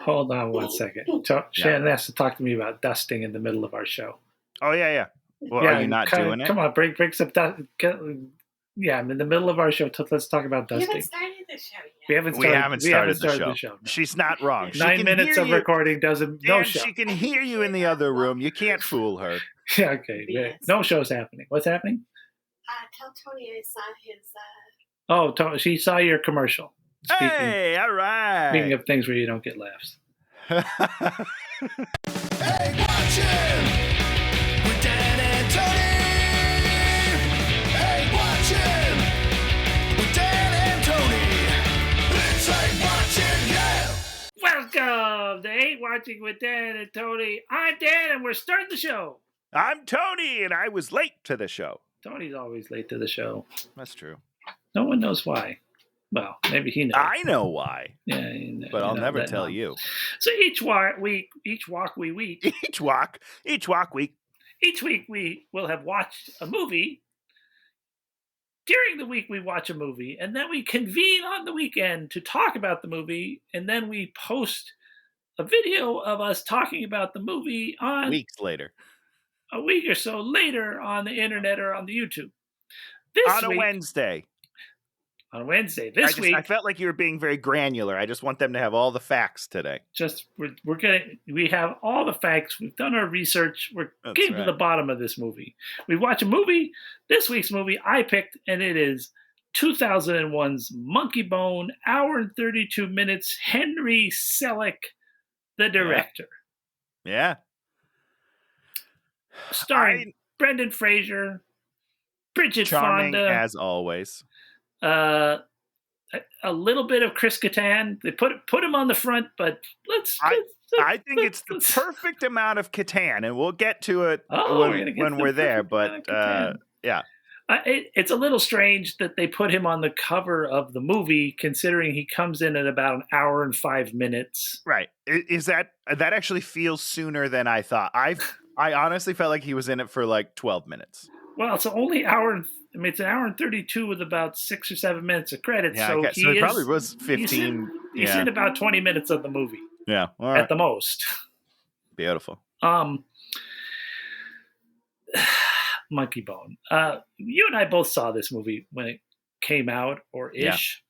Hold on one second. Shannon has to talk to me about dusting in the middle of our show. Oh, yeah. Well, are you not doing it? Come on, break some dust. Yeah, I'm in the middle of our show. Let's talk about dusting. We haven't started the show yet. We haven't started the show. No. She's not wrong. 9 minutes of recording doesn't. No show. She can hear you in the other room. You can't fool her. Yeah, okay. Yes. No show's happening. What's happening? Tell Tony I saw his. Oh, she saw your commercial. Hey, all right. Speaking of things where you don't get laughs. Hey, watch him with Dan and Tony. Hey, watch him with Dan and Tony. It's like watching, yeah. Welcome to Hate Watching with Dan and Tony. I'm Dan, and we're starting the show. I'm Tony, and I was late to the show. Tony's always late to the show. That's true. No one knows why. Well, maybe he knows. I know why. Yeah, but I'll never tell you. So each week, Each week we will have watched a movie. During the week, we watch a movie, and then we convene on the weekend to talk about the movie, and then we post a video of us talking about the movie on weeks later. A week or so later on the internet or on the YouTube. On a Wednesday. On Wednesday. This week. I felt like you were being very granular. I just want them to have all the facts today. We have all the facts. We've done our research. We're getting to the bottom of this movie. We watch a movie. This week's movie I picked, and it is 2001's Monkeybone, hour and 32 minutes. Henry Selick, the director. Yeah. Starring Brenden Fraser, Bridget Charming Fonda, as always. A little bit of Chris Kattan. They put him on the front, but I think it's the perfect amount of Kattan, and we'll get to it when we're there. But yeah, it's a little strange that they put him on the cover of the movie, considering he comes in at about an hour and 5 minutes. Right? Is that actually feels sooner than I thought? I honestly felt like he was in it for like 12 minutes. Well, it's only it's an hour and 32 with about 6 or 7 minutes of credits. Yeah, so it probably was 15. He's in about 20 minutes of the movie. Yeah, all right. At the most. Beautiful. Monkeybone. You and I both saw this movie when it came out, or ish.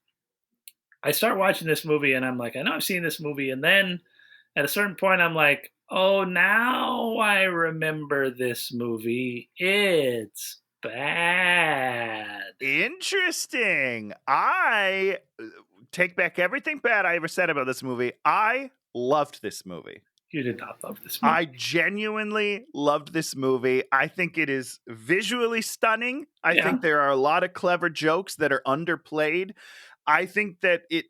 Yeah. I start watching this movie, and I'm like, I know I've seen this movie, and then at a certain point, I'm like, oh, now I remember this movie. It's bad. Interesting. I take back everything bad I ever said about this movie. I loved this movie. You did not love this movie. I genuinely loved this movie. I think it is visually stunning. I think there are a lot of clever jokes that are underplayed. I think that it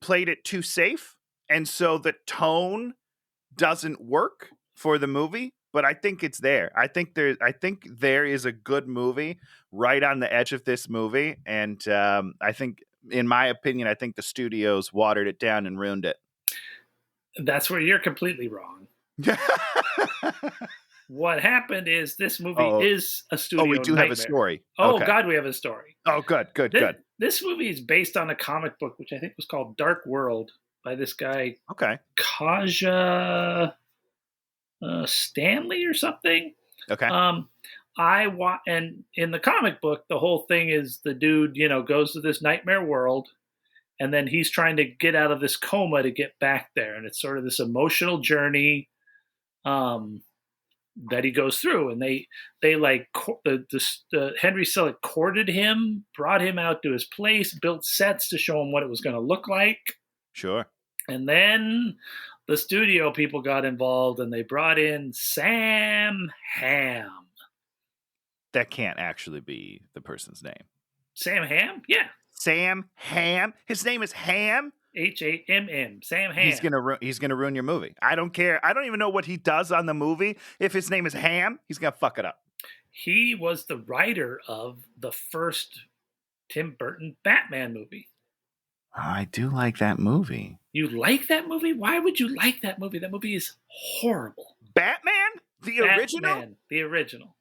played it too safe, and so the tone doesn't work for the movie, but I think it's there. I think there is a good movie right on the edge of this movie, and I think, in my opinion, I think the studios watered it down and ruined it. That's where you're completely wrong. What happened is this movie is a studio we do nightmare. have a story. Oh, okay. God, we have a story. Oh, good. This movie is based on a comic book, which I think was called Dark World, by this guy, Kaja Stanley or something. Okay. And in the comic book, the whole thing is the dude, goes to this nightmare world, and then he's trying to get out of this coma to get back there, and it's sort of this emotional journey that he goes through. And they like Henry Selick courted him, brought him out to his place, built sets to show him what it was going to look like. Sure. And then the studio people got involved, and they brought in Sam Hamm. That can't actually be the person's name. Sam Hamm? Yeah. Sam Hamm? His name is Hamm? Hamm. Sam Hamm. He's gonna ruin your movie. I don't care. I don't even know what he does on the movie. If his name is Hamm, he's gonna fuck it up. He was the writer of the first Tim Burton Batman movie. I do like that movie. You like that movie? Why would you like that movie? That movie is horrible. Batman? The original? The original.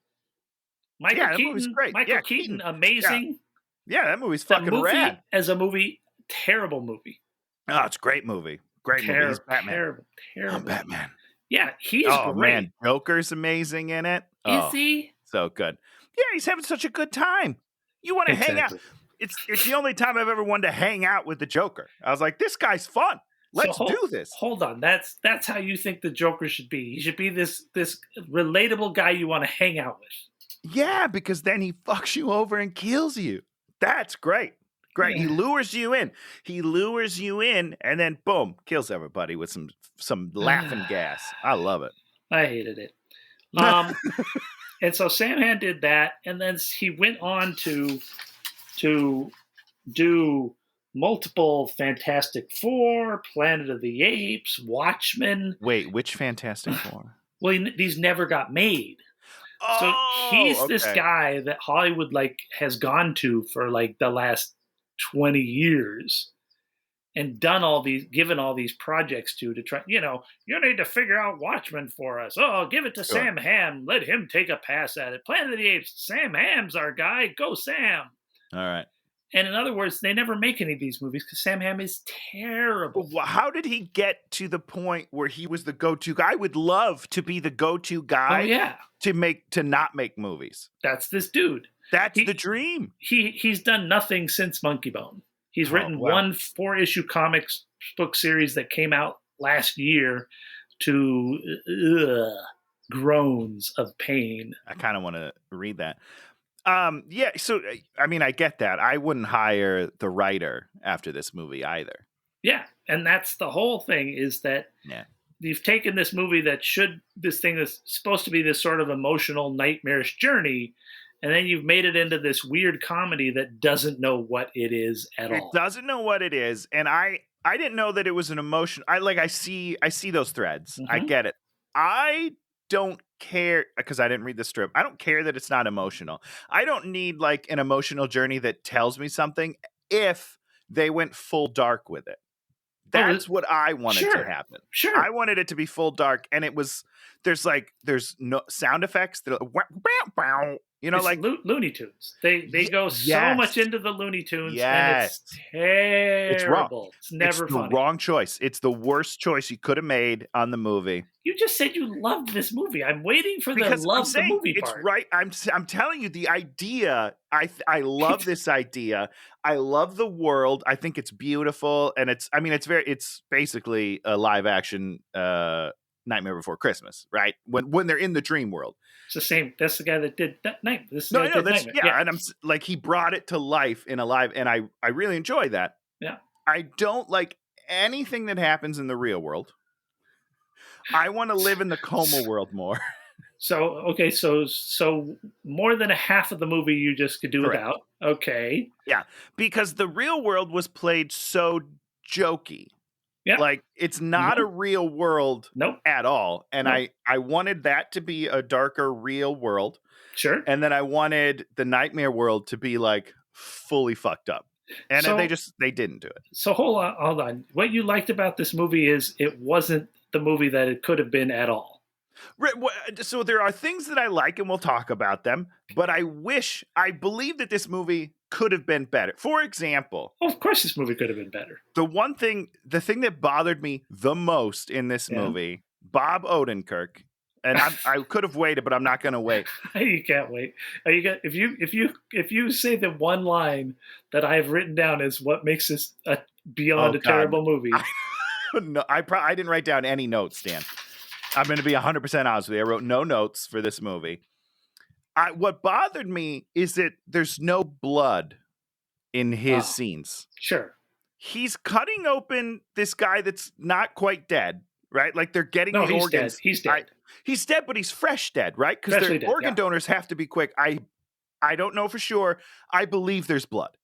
Michael Keaton, great. Michael Keaton, amazing. Yeah, that movie's fucking rad. As a movie, terrible movie. Oh, it's a great movie. Great movie. He's Batman. Terrible. I'm Batman. Yeah, he's Oh great. man, Joker's amazing in it. Is he? So good. Yeah, he's having such a good time. You want to hang out. It's the only time I've ever wanted to hang out with the Joker. I was like, this guy's fun. Let's do this. Hold on. That's how you think the Joker should be. He should be this relatable guy you want to hang out with. Yeah, because then he fucks you over and kills you. That's great. Great. Yeah. He lures you in, and then boom, kills everybody with some laughing gas. I love it. I hated it. And so Sam did that, and then he went on to do multiple Fantastic Four, Planet of the Apes, Watchmen. Wait, which Fantastic Four? Well, these never got made. So he's this guy that Hollywood has gone to for the last 20 years and given all these projects to try, you need to figure out Watchmen for us. Oh, give it to Sam Hamm. Let him take a pass at it. Planet of the Apes, Sam Hamm's our guy. Go Sam. All right. And in other words, they never make any of these movies because Sam Hamm is terrible. Well, how did he get to the point where he was the go-to guy? I would love to be the go-to guy to not make movies. That's this dude. That's the dream. He's done nothing since Monkeybone. He's written one 4-issue comics book series that came out last year to groans of pain. I kind of want to read that. Yeah, so I mean, I get that. I wouldn't hire the writer after this movie either. Yeah, and that's the whole thing is that you've taken this movie this thing that's supposed to be this sort of emotional, nightmarish journey, and then you've made it into this weird comedy that doesn't know what it is at all. It doesn't know what it is, and I didn't know that it was an emotion. I see those threads. Mm-hmm. I get it. I don't care because I didn't read the strip. I don't care that it's not emotional. I don't need an emotional journey that tells me something if they went full dark with it. That's what I wanted to happen. Sure. I wanted it to be full dark, and it was there's no sound effects that Looney Tunes. They go so much into the Looney Tunes, and it's terrible. It's wrong. It's never it's funny. The wrong choice. It's the worst choice you could have made on the movie. You just said you loved this movie. I'm waiting for the movie part. It's right. I'm telling you the idea. I love this idea. I love the world. I think it's beautiful, and it's basically a live action Nightmare Before Christmas, right? When they're in the dream world. It's the same. That's the guy that did Nightmare. And I'm he brought it to life in a live, and I really enjoy that. Yeah. I don't like anything that happens in the real world. I want to live in the coma world more. So more than a half of the movie you just could do without. Okay. Yeah, because the real world was played so jokey. Yeah. It's not a real world at all. And I wanted that to be a darker real world. Sure. And then I wanted the nightmare world to be fully fucked up. And they didn't do it. So hold on. What you liked about this movie is it wasn't the movie that it could have been at all. Right. So there are things that I like, and we'll talk about them. But I believe that this movie could have been better. For example, of course, this movie could have been better. The thing that bothered me the most in this movie, Bob Odenkirk, and I could have waited, but I'm not going to wait. You can't wait. If you say the one line that I've written down as what makes this beyond a terrible movie. No, I didn't write down any notes, Dan. I'm going to be 100% honest with you. I wrote no notes for this movie. What bothered me is that there's no blood in his scenes. Sure. He's cutting open this guy that's not quite dead, right? They're getting the organs. He's dead. He's dead, but he's fresh dead, right? Because their organ donors have to be quick. I don't know for sure. I believe there's blood.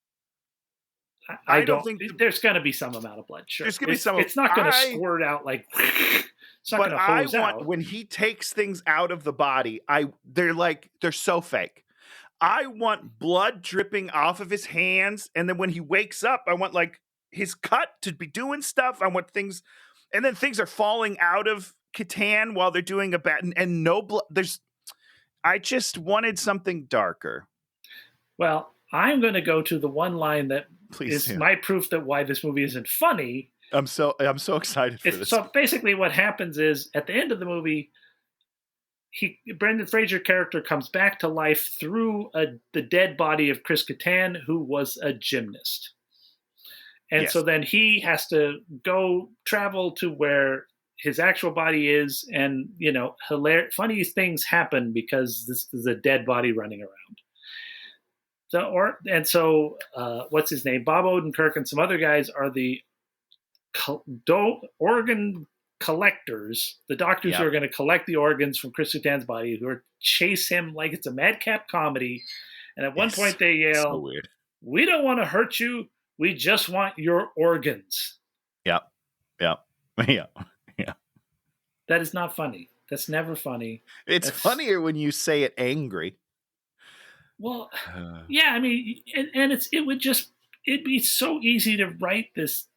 I don't think there's going to be some amount of blood. Sure, there's going to be some. It's not going to squirt out It's not going to hose out. When he takes things out of the body, they're so fake. I want blood dripping off of his hands, and then when he wakes up, I want his cut to be doing stuff. I want things, and then things are falling out of Catan while they're doing a bat, and no blood. I just wanted something darker. Well, I'm going to go to the one line that my proof that why this movie isn't funny, I'm so excited for this. So basically, what happens is at the end of the movie, Brenden Fraser character comes back to life through the dead body of Chris Kattan, who was a gymnast. And so then he has to go travel to where his actual body is, and funny things happen because this is a dead body running around. So what's his name? Bob Odenkirk and some other guys are the organ collectors, the doctors who are going to collect the organs from Chris Kattan's body, who are chase him like it's a madcap comedy. And at one point they yell, so weird. "We don't want to hurt you. We just want your organs." Yeah. That is not funny. That's never funny. It's funnier when you say it angry. Well, yeah, I mean, and it'd be so easy to write this.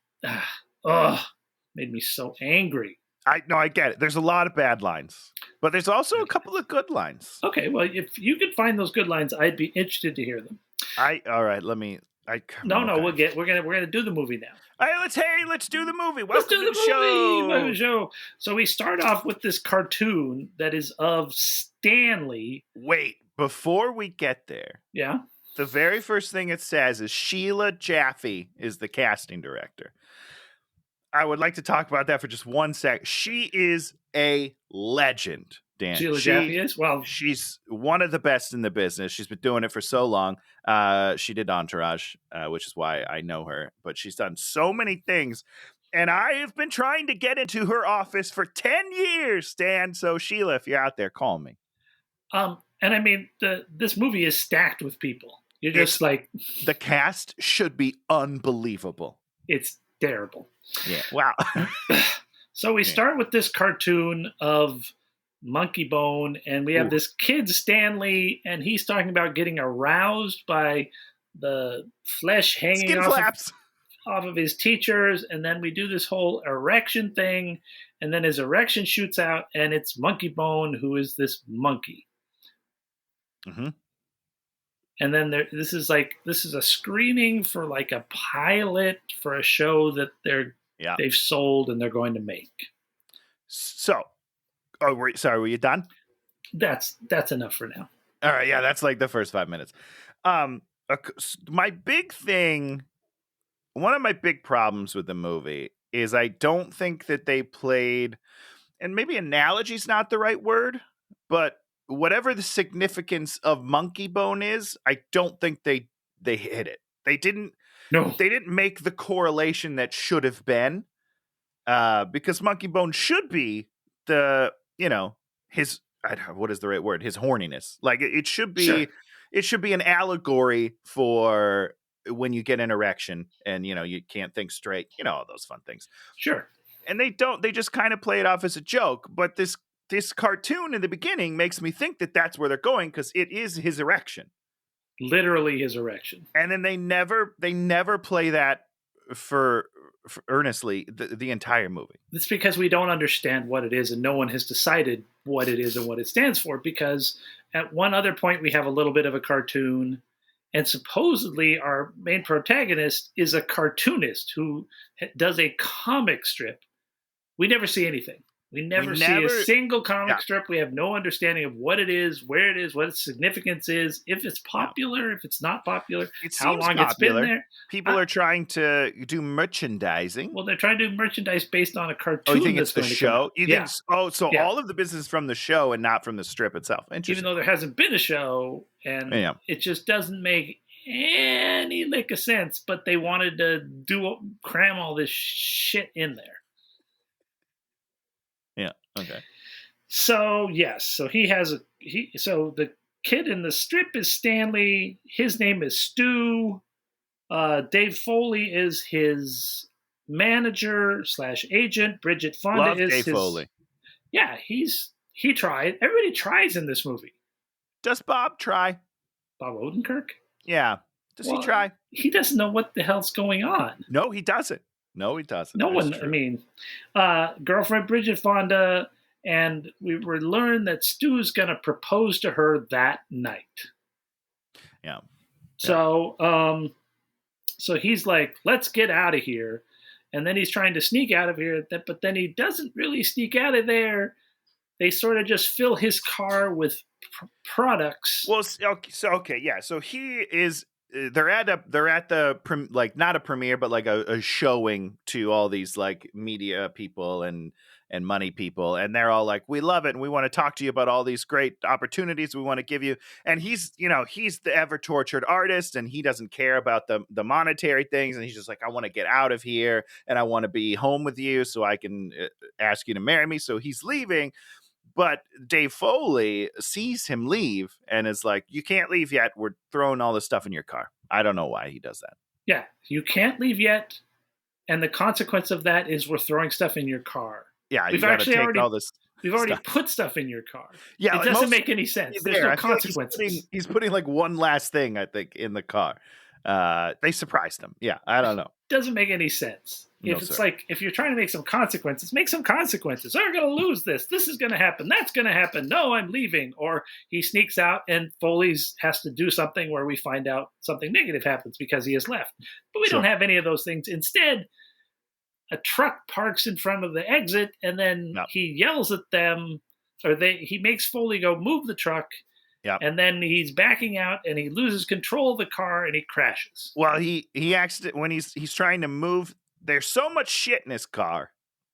Made me so angry. I get it. There's a lot of bad lines, but there's also a couple of good lines. Okay, well, if you could find those good lines, I'd be interested to hear them. All right. Let me. We're gonna do the movie now. Let's do the movie. Let's do the show. So we start off with this cartoon that is of Stanley. Wait, before we get there, the very first thing it says is Sheila Jaffe is the casting director. I would like to talk about that for just 1 sec. She is a legend, Dan. Sheila Jaffe is? Well, she's one of the best in the business. She's been doing it for so long. She did Entourage, which is why I know her. But she's done so many things. And I have been trying to get into her office for 10 years, Dan. So, Sheila, if you're out there, call me. And I mean, this movie is stacked with people. You're just the cast should be unbelievable. It's terrible. Yeah. Wow. So we start with this cartoon of Monkeybone, and we have this kid, Stanley, and he's talking about getting aroused by the flesh hanging off of his teachers, and then we do this whole erection thing, and then his erection shoots out, and it's Monkeybone, who is this monkey. Mm-hmm. And then this is a screening for like a pilot for a show that they've sold and they're going to make. So, were you done? That's enough for now. All right, yeah, that's like the first 5 minutes. My big thing, one of my big problems with the movie is I don't think that they played, and maybe analogy is not the right word, but whatever the significance of Monkeybone is, I don't think they hit it. They didn't make the correlation that should have been, because Monkeybone should be his, what is the right word? His horniness. Like it should be, sure. It should be an allegory for when you get an erection and, you can't think straight, all those fun things. Sure. And they just kind of play it off as a joke, but this cartoon in the beginning makes me think that that's where they're going because it is his erection. Literally his erection. And then they never play that for earnestly the entire movie. It's because we don't understand what it is and no one has decided what it is and what it stands for, because at one other point we have a little bit of a cartoon and supposedly our main protagonist is a cartoonist who does a comic strip. We never see anything. We never see a single comic strip. We have no understanding of what it is, where it is, what its significance is, if it's popular, if it's not popular, how long it's been there. People are trying to do merchandising. Well, they're trying to do merchandise based on a cartoon. Oh, you think it's the show? You think? So Yeah. All of the business is from the show and not from the strip itself. Interesting. Even though there hasn't been a show, and it just doesn't make any lick of sense. But they wanted to cram all this shit in there. Yeah. Okay. So yes, so so the kid in the strip is Stanley. His name is Stu. Dave Foley is his manager / agent. Bridget Fonda is Dave Foley. Yeah, he tried. Everybody tries in this movie. Does Bob try? Bob Odenkirk? Yeah. Does he try? He doesn't know what the hell's going on. No, he doesn't. No one. True. I mean, girlfriend Bridget Fonda, and we learned that Stu's going to propose to her that night. Yeah. So, so he's like, "Let's get out of here," and then he's trying to sneak out of here. But then he doesn't really sneak out of there. They sort of just fill his car with products. Well, so he is. They're at the like not a premiere, but like a showing to all these like media people and money people, and they're all like, "We love it, and we want to talk to you about all these great opportunities we want to give you." And he's the ever tortured artist, and he doesn't care about the monetary things, and he's just like, "I want to get out of here, and I want to be home with you, so I can ask you to marry me." So he's leaving. But Dave Foley sees him leave and is like, "You can't leave yet. We're throwing all this stuff in your car." I don't know why he does that. Yeah, you can't leave yet. And the consequence of that is we're throwing stuff in your car. Yeah, we've actually already put stuff in your car. Yeah, it doesn't make any sense. There's no consequences. Like he's putting like one last thing, I think, in the car. They surprised him. Yeah, I don't know. Doesn't make any sense. If you're trying to make some consequences, make some consequences. I'm going to lose this. This is going to happen. That's going to happen. No, I'm leaving. Or he sneaks out and Foley's has to do something where we find out something negative happens because he has left. But we don't have any of those things. Instead, a truck parks in front of the exit and then he yells at them, or he makes Foley go move the truck. Yeah. And then he's backing out and he loses control of the car and he crashes. Well, he when he's trying to move. There's so much shit in his car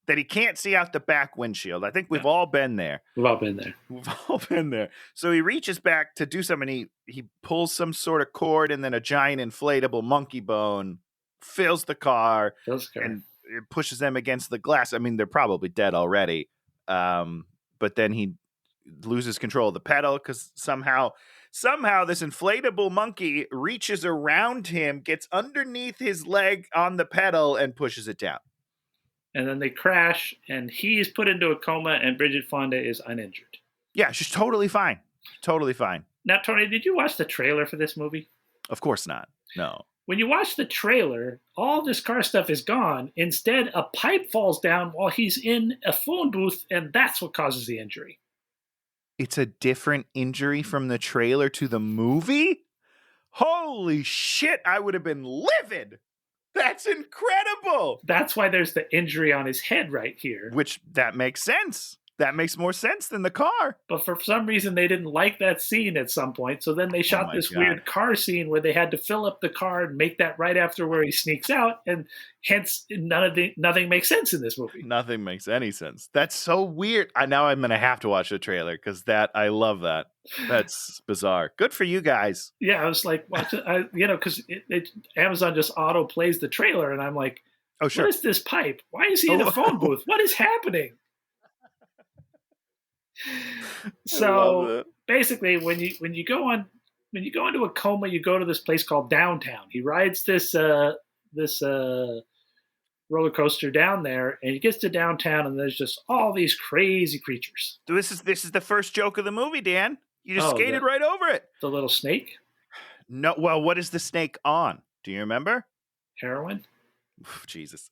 that he can't see out the back windshield. I think we've all been there. We've all been there. So he reaches back to do something. He pulls some sort of cord, and then a giant inflatable Monkeybone fills the car and it pushes them against the glass. I mean, they're probably dead already. But then he loses control of the pedal because somehow this inflatable monkey reaches around him, gets underneath his leg on the pedal, and pushes it down. And then they crash, and he's put into a coma, and Bridget Fonda is uninjured. Yeah, she's totally fine. Totally fine. Now, Tony, did you watch the trailer for this movie? Of course not. No. When you watch the trailer, all this car stuff is gone. Instead, a pipe falls down while he's in a phone booth, and that's what causes the injury. It's a different injury from the trailer to the movie? Holy shit, I would have been livid. That's incredible. That's why there's the injury on his head right here. Which, that makes sense. That makes more sense than the car. But for some reason, they didn't like that scene at some point. So then they shot this weird car scene where they had to fill up the car and make that right after where he sneaks out. And hence, nothing makes sense in this movie. Nothing makes any sense. That's so weird. Now I'm going to have to watch the trailer because I love that. That's bizarre. Good for you guys. Yeah, I was like, because Amazon just auto plays the trailer. And I'm like, oh, sure. What is this pipe? Why is he in a phone booth? What is happening? So basically, when you go into a coma, you go to this place called Downtown. He rides this roller coaster down there, and he gets to Downtown, and there's just all these crazy creatures. This is the first joke of the movie, Dan. You just skated right over it. The little snake? No. Well, what is the snake on? Do you remember? Heroin. Jesus.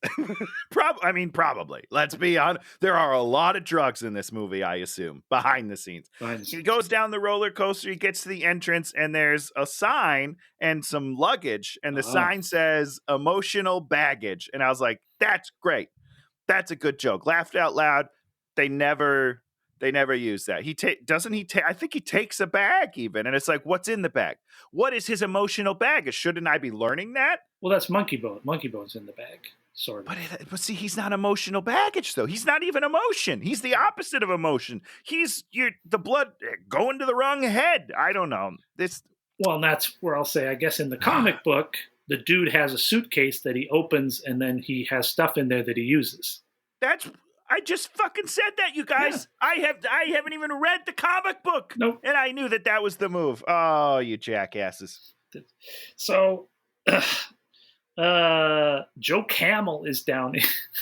Probably. Let's be honest. There are a lot of drugs in this movie, I assume, behind the scenes. He goes down the roller coaster, he gets to the entrance, and there's a sign and some luggage, and the sign says emotional baggage. And I was like, that's great. That's a good joke. Laughed out loud. They never use that. I think he takes a bag even, and it's like, what's in the bag? What is his emotional baggage? Shouldn't I be learning that? Well, that's Monkeybone. Monkeybone in the bag, sort of. But see, he's not emotional baggage though. He's not even emotion. He's the opposite of emotion. He's the blood going to the wrong head. I don't know this. Well, and that's where I'll say, I guess in the comic book, the dude has a suitcase that he opens, and then he has stuff in there that he uses. I just fucking said that, you guys. Yeah. I haven't even read the comic book. Nope. And I knew that was the move. Oh, you jackasses. So, Joe Camel is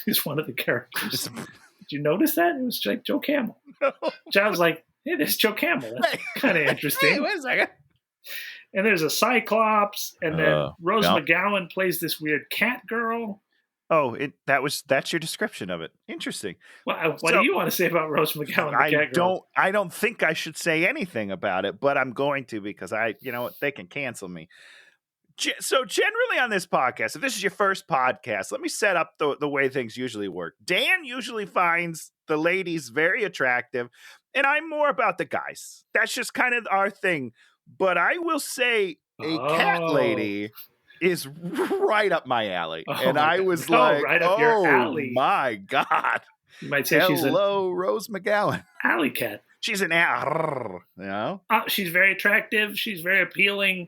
is one of the characters. Did you notice that? It was like Joe Camel. No. I was like, hey, there's Joe Camel. That's kind of interesting. Hey, wait a second. And there's a Cyclops, and then Rose McGowan plays this weird cat girl. Oh, that's your description of it. Interesting. Well, what do you want to say about Rose McGowan? I don't think I should say anything about it, but I'm going to because they can cancel me. So generally on this podcast, if this is your first podcast, let me set up the way things usually work. Dan usually finds the ladies very attractive, and I'm more about the guys. That's just kind of our thing. But I will say a cat lady is right up my alley. And I was like, right up your alley. My God. You might say she's Rose McGowan. Alley cat. She's an you know? She's very attractive. She's very appealing.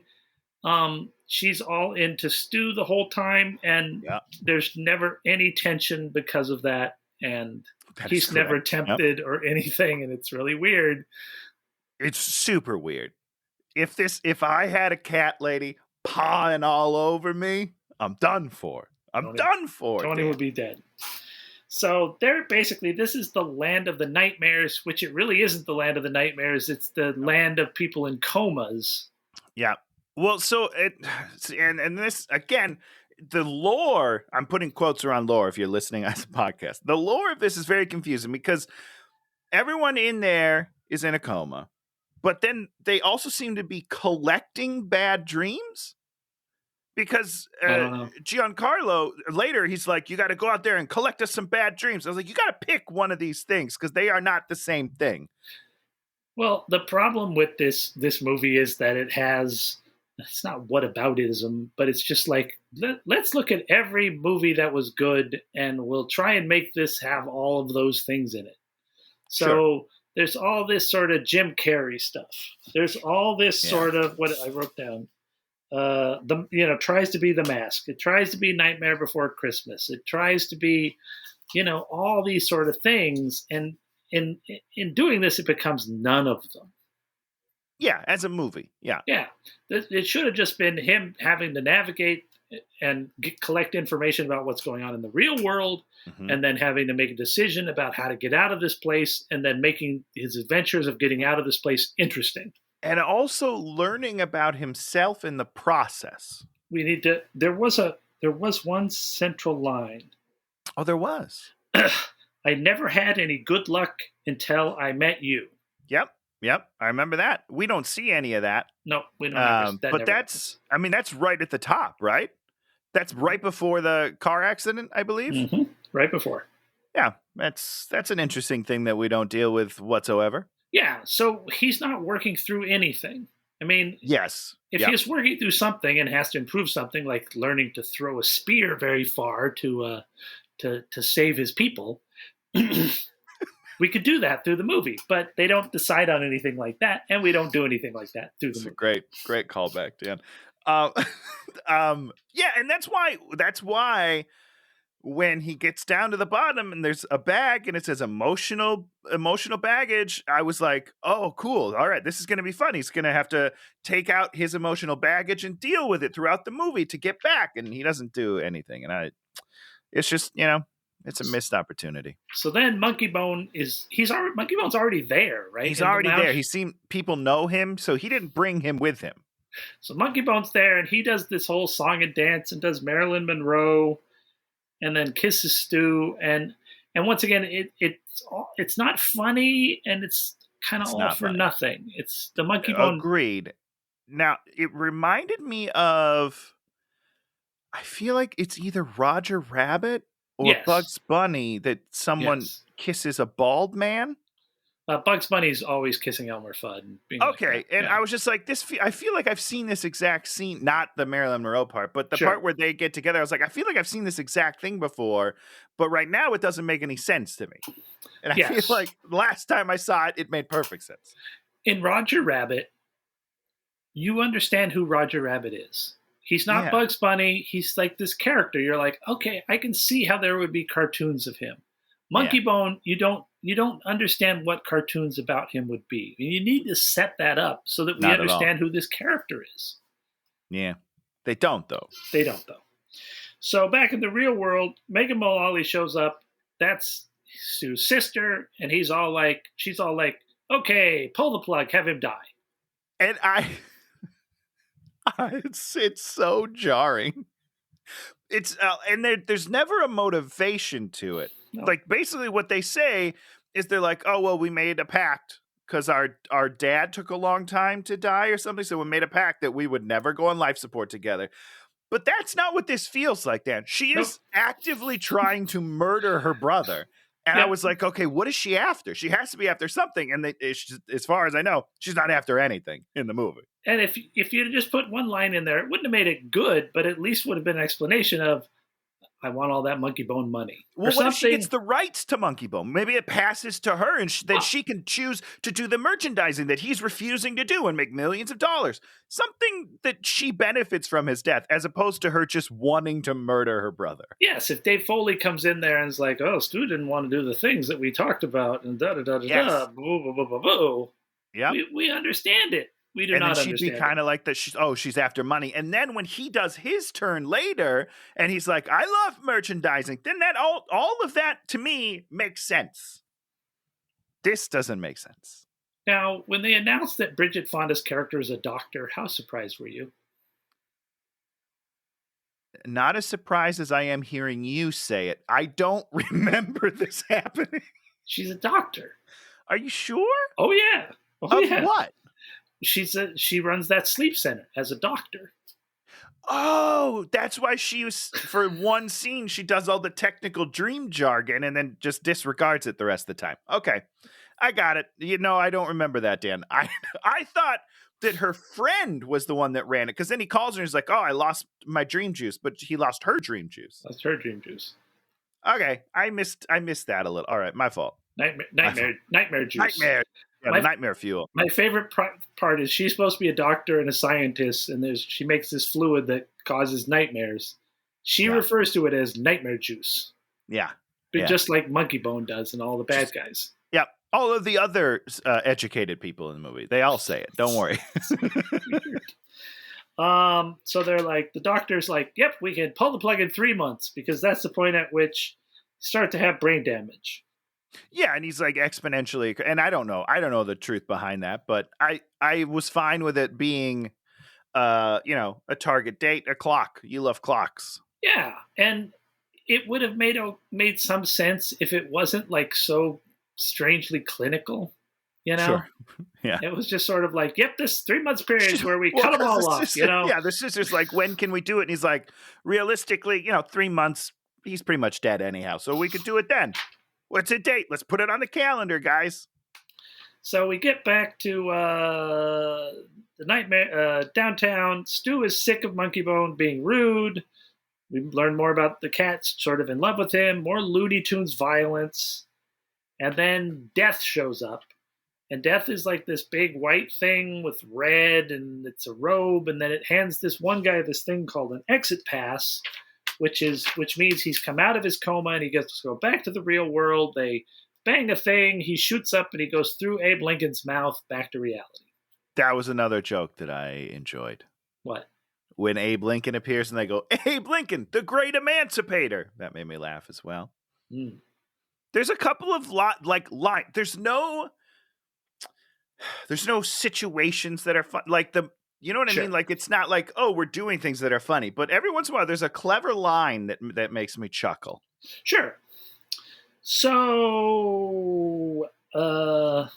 She's all into Stu the whole time, and there's never any tension because of that. And he's never tempted or anything, and it's really weird. It's super weird. If I had a cat lady pawing all over me, I'm done for. Tony would be dead. So this is the land of the nightmares, which it really isn't the land of the nightmares. It's the land of people in comas. Yeah. Well, so and this again, the lore, I'm putting quotes around lore if you're listening as a podcast. The lore of this is very confusing because everyone in there is in a coma, but then they also seem to be collecting bad dreams. Because Giancarlo, later, he's like, you got to go out there and collect us some bad dreams. I was like, you got to pick one of these things because they are not the same thing. Well, the problem with this movie is that it's not whataboutism, but it's just like, let's look at every movie that was good and we'll try and make this have all of those things in it. So there's all this sort of Jim Carrey stuff. There's all this sort of, what I wrote down. Tries to be The Mask. It tries to be Nightmare Before Christmas. It tries to be, all these sort of things. And in doing this, it becomes none of them. Yeah, as a movie. Yeah. Yeah. It should have just been him having to navigate and collect information about what's going on in the real world, and then having to make a decision about how to get out of this place, and then making his adventures of getting out of this place interesting. And also learning about himself in the process. There was one central line. Oh, there was. I never had any good luck until I met you. Yep. I remember that. We don't see any of that. No, we don't. That's right at the top, right? That's right before the car accident, I believe. Mm-hmm. Right before. Yeah, that's an interesting thing that we don't deal with whatsoever. Yeah, so he's not working through anything. I mean, yes, if he's working through something and has to improve something, like learning to throw a spear very far to save his people, we could do that through the movie. But they don't decide on anything like that, and we don't do anything like that through the movie. Great callback, Dan. Yeah, and that's why when he gets down to the bottom and there's a bag and it says emotional baggage, I was like, oh, cool. All right, this is going to be fun. He's going to have to take out his emotional baggage and deal with it throughout the movie to get back. And he doesn't do anything. And it's just, it's a missed opportunity. So then Monkeybone's already there, right? He's already there. People know him, so he didn't bring him with him. So Monkeybone's there, and he does this whole song and dance and does Marilyn Monroe, and then kisses Stu, and once again, it's not funny, and it's kind of all for nothing. It's the Monkeybone. Agreed. Now it reminded me of, I feel like it's either Roger Rabbit or Bugs Bunny that someone kisses a bald man. Bugs Bunny's always kissing Elmer Fudd. I was just like, I feel like I've seen this exact scene, not the Marilyn Monroe part, but the part where they get together. I was like, I feel like I've seen this exact thing before, but right now it doesn't make any sense to me. And I feel like last time I saw it, it made perfect sense. In Roger Rabbit, you understand who Roger Rabbit is. He's not Bugs Bunny. He's like this character. You're like, okay, I can see how there would be cartoons of him. Monkeybone, you don't understand what cartoons about him would be. And you need to set that up so that we understand who this character is. Yeah. They don't, though. So back in the real world, Megan Mullally shows up. That's Sue's sister. And she's all like, okay, pull the plug, have him die. And it's so jarring. It's and there's never a motivation to it. No. Like basically what they say is they're like, oh well, we made a pact because our dad took a long time to die or something, so we made a pact that we would never go on life support together. But that's not what this feels like, Dan. She is actively trying to murder her brother. And I was like, okay, what is she after? She has to be after something. And as far as I know, she's not after anything in the movie. And if you'd just put one line in there, it wouldn't have made it good, but at least would have been an explanation of, I want all that Monkeybone money. Well, what if she gets the rights to Monkeybone? Maybe it passes to her, and then she can choose to do the merchandising that he's refusing to do and make millions of dollars. Something that she benefits from his death, as opposed to her just wanting to murder her brother. Yes, if Dave Foley comes in there and is like, oh, Stu didn't want to do the things that we talked about, and da-da-da-da-da, boo, boo, boo, boo, boo. Yeah. We understand it. We do not understand. And she'd be kind of like that. She's after money. And then when he does his turn later, and he's like, I love merchandising, then that all of that to me makes sense. This doesn't make sense. Now, when they announced that Bridget Fonda's character is a doctor, how surprised were you? Not as surprised as I am hearing you say it. I don't remember this happening. She's a doctor. Are you sure? Oh, yeah. What? She runs that sleep center as a doctor. Oh, that's why she was, for one scene, she does all the technical dream jargon and then just disregards it the rest of the time. Okay, I got it. I don't remember that, Dan. I thought that her friend was the one that ran it, because then he calls her and he's like, oh, I lost my dream juice, but he lost her dream juice. That's her dream juice. Okay, I missed that a little. All right, my fault. Nightmare juice. Nightmare fuel. My favorite part is she's supposed to be a doctor and a scientist, and she makes this fluid that causes nightmares. She refers to it as nightmare juice. Yeah. Just like Monkeybone does and all the bad guys. Yep. All of the other educated people in the movie, they all say it. Don't worry. So they're like, the doctor's like, yep, we can pull the plug in 3 months, because that's the point at which you start to have brain damage. Yeah, and he's like exponentially, and I don't know the truth behind that, but I was fine with it being, a target date, a clock. You love clocks. Yeah, and it would have made some sense if it wasn't like so strangely clinical, Sure. Yeah. It was just sort of like, yep, this 3 months period is where we cut them all off, Yeah, the sister's like, when can we do it? And he's like, realistically, 3 months, he's pretty much dead anyhow, so we could do it then. What's a date? Let's put it on the calendar, guys. So we get back to the nightmare downtown. Stu is sick of Monkeybone being rude. We learn more about the cats sort of in love with him. More Looney Tunes violence. And then Death shows up. And Death is like this big white thing with red, and it's a robe. And then it hands this one guy this thing called an exit pass, which means he's come out of his coma and he gets to go back to the real world. They bang a thing, he shoots up, and he goes through Abe Lincoln's mouth back to reality. That was another joke that I enjoyed. What? When Abe Lincoln appears and they go, Abe Lincoln, the great emancipator. That made me laugh as well. Mm. There's a couple of there's no situations that are fun. You know what I mean? Like, it's not like, oh, we're doing things that are funny. But every once in a while, there's a clever line that makes me chuckle. Sure. So they're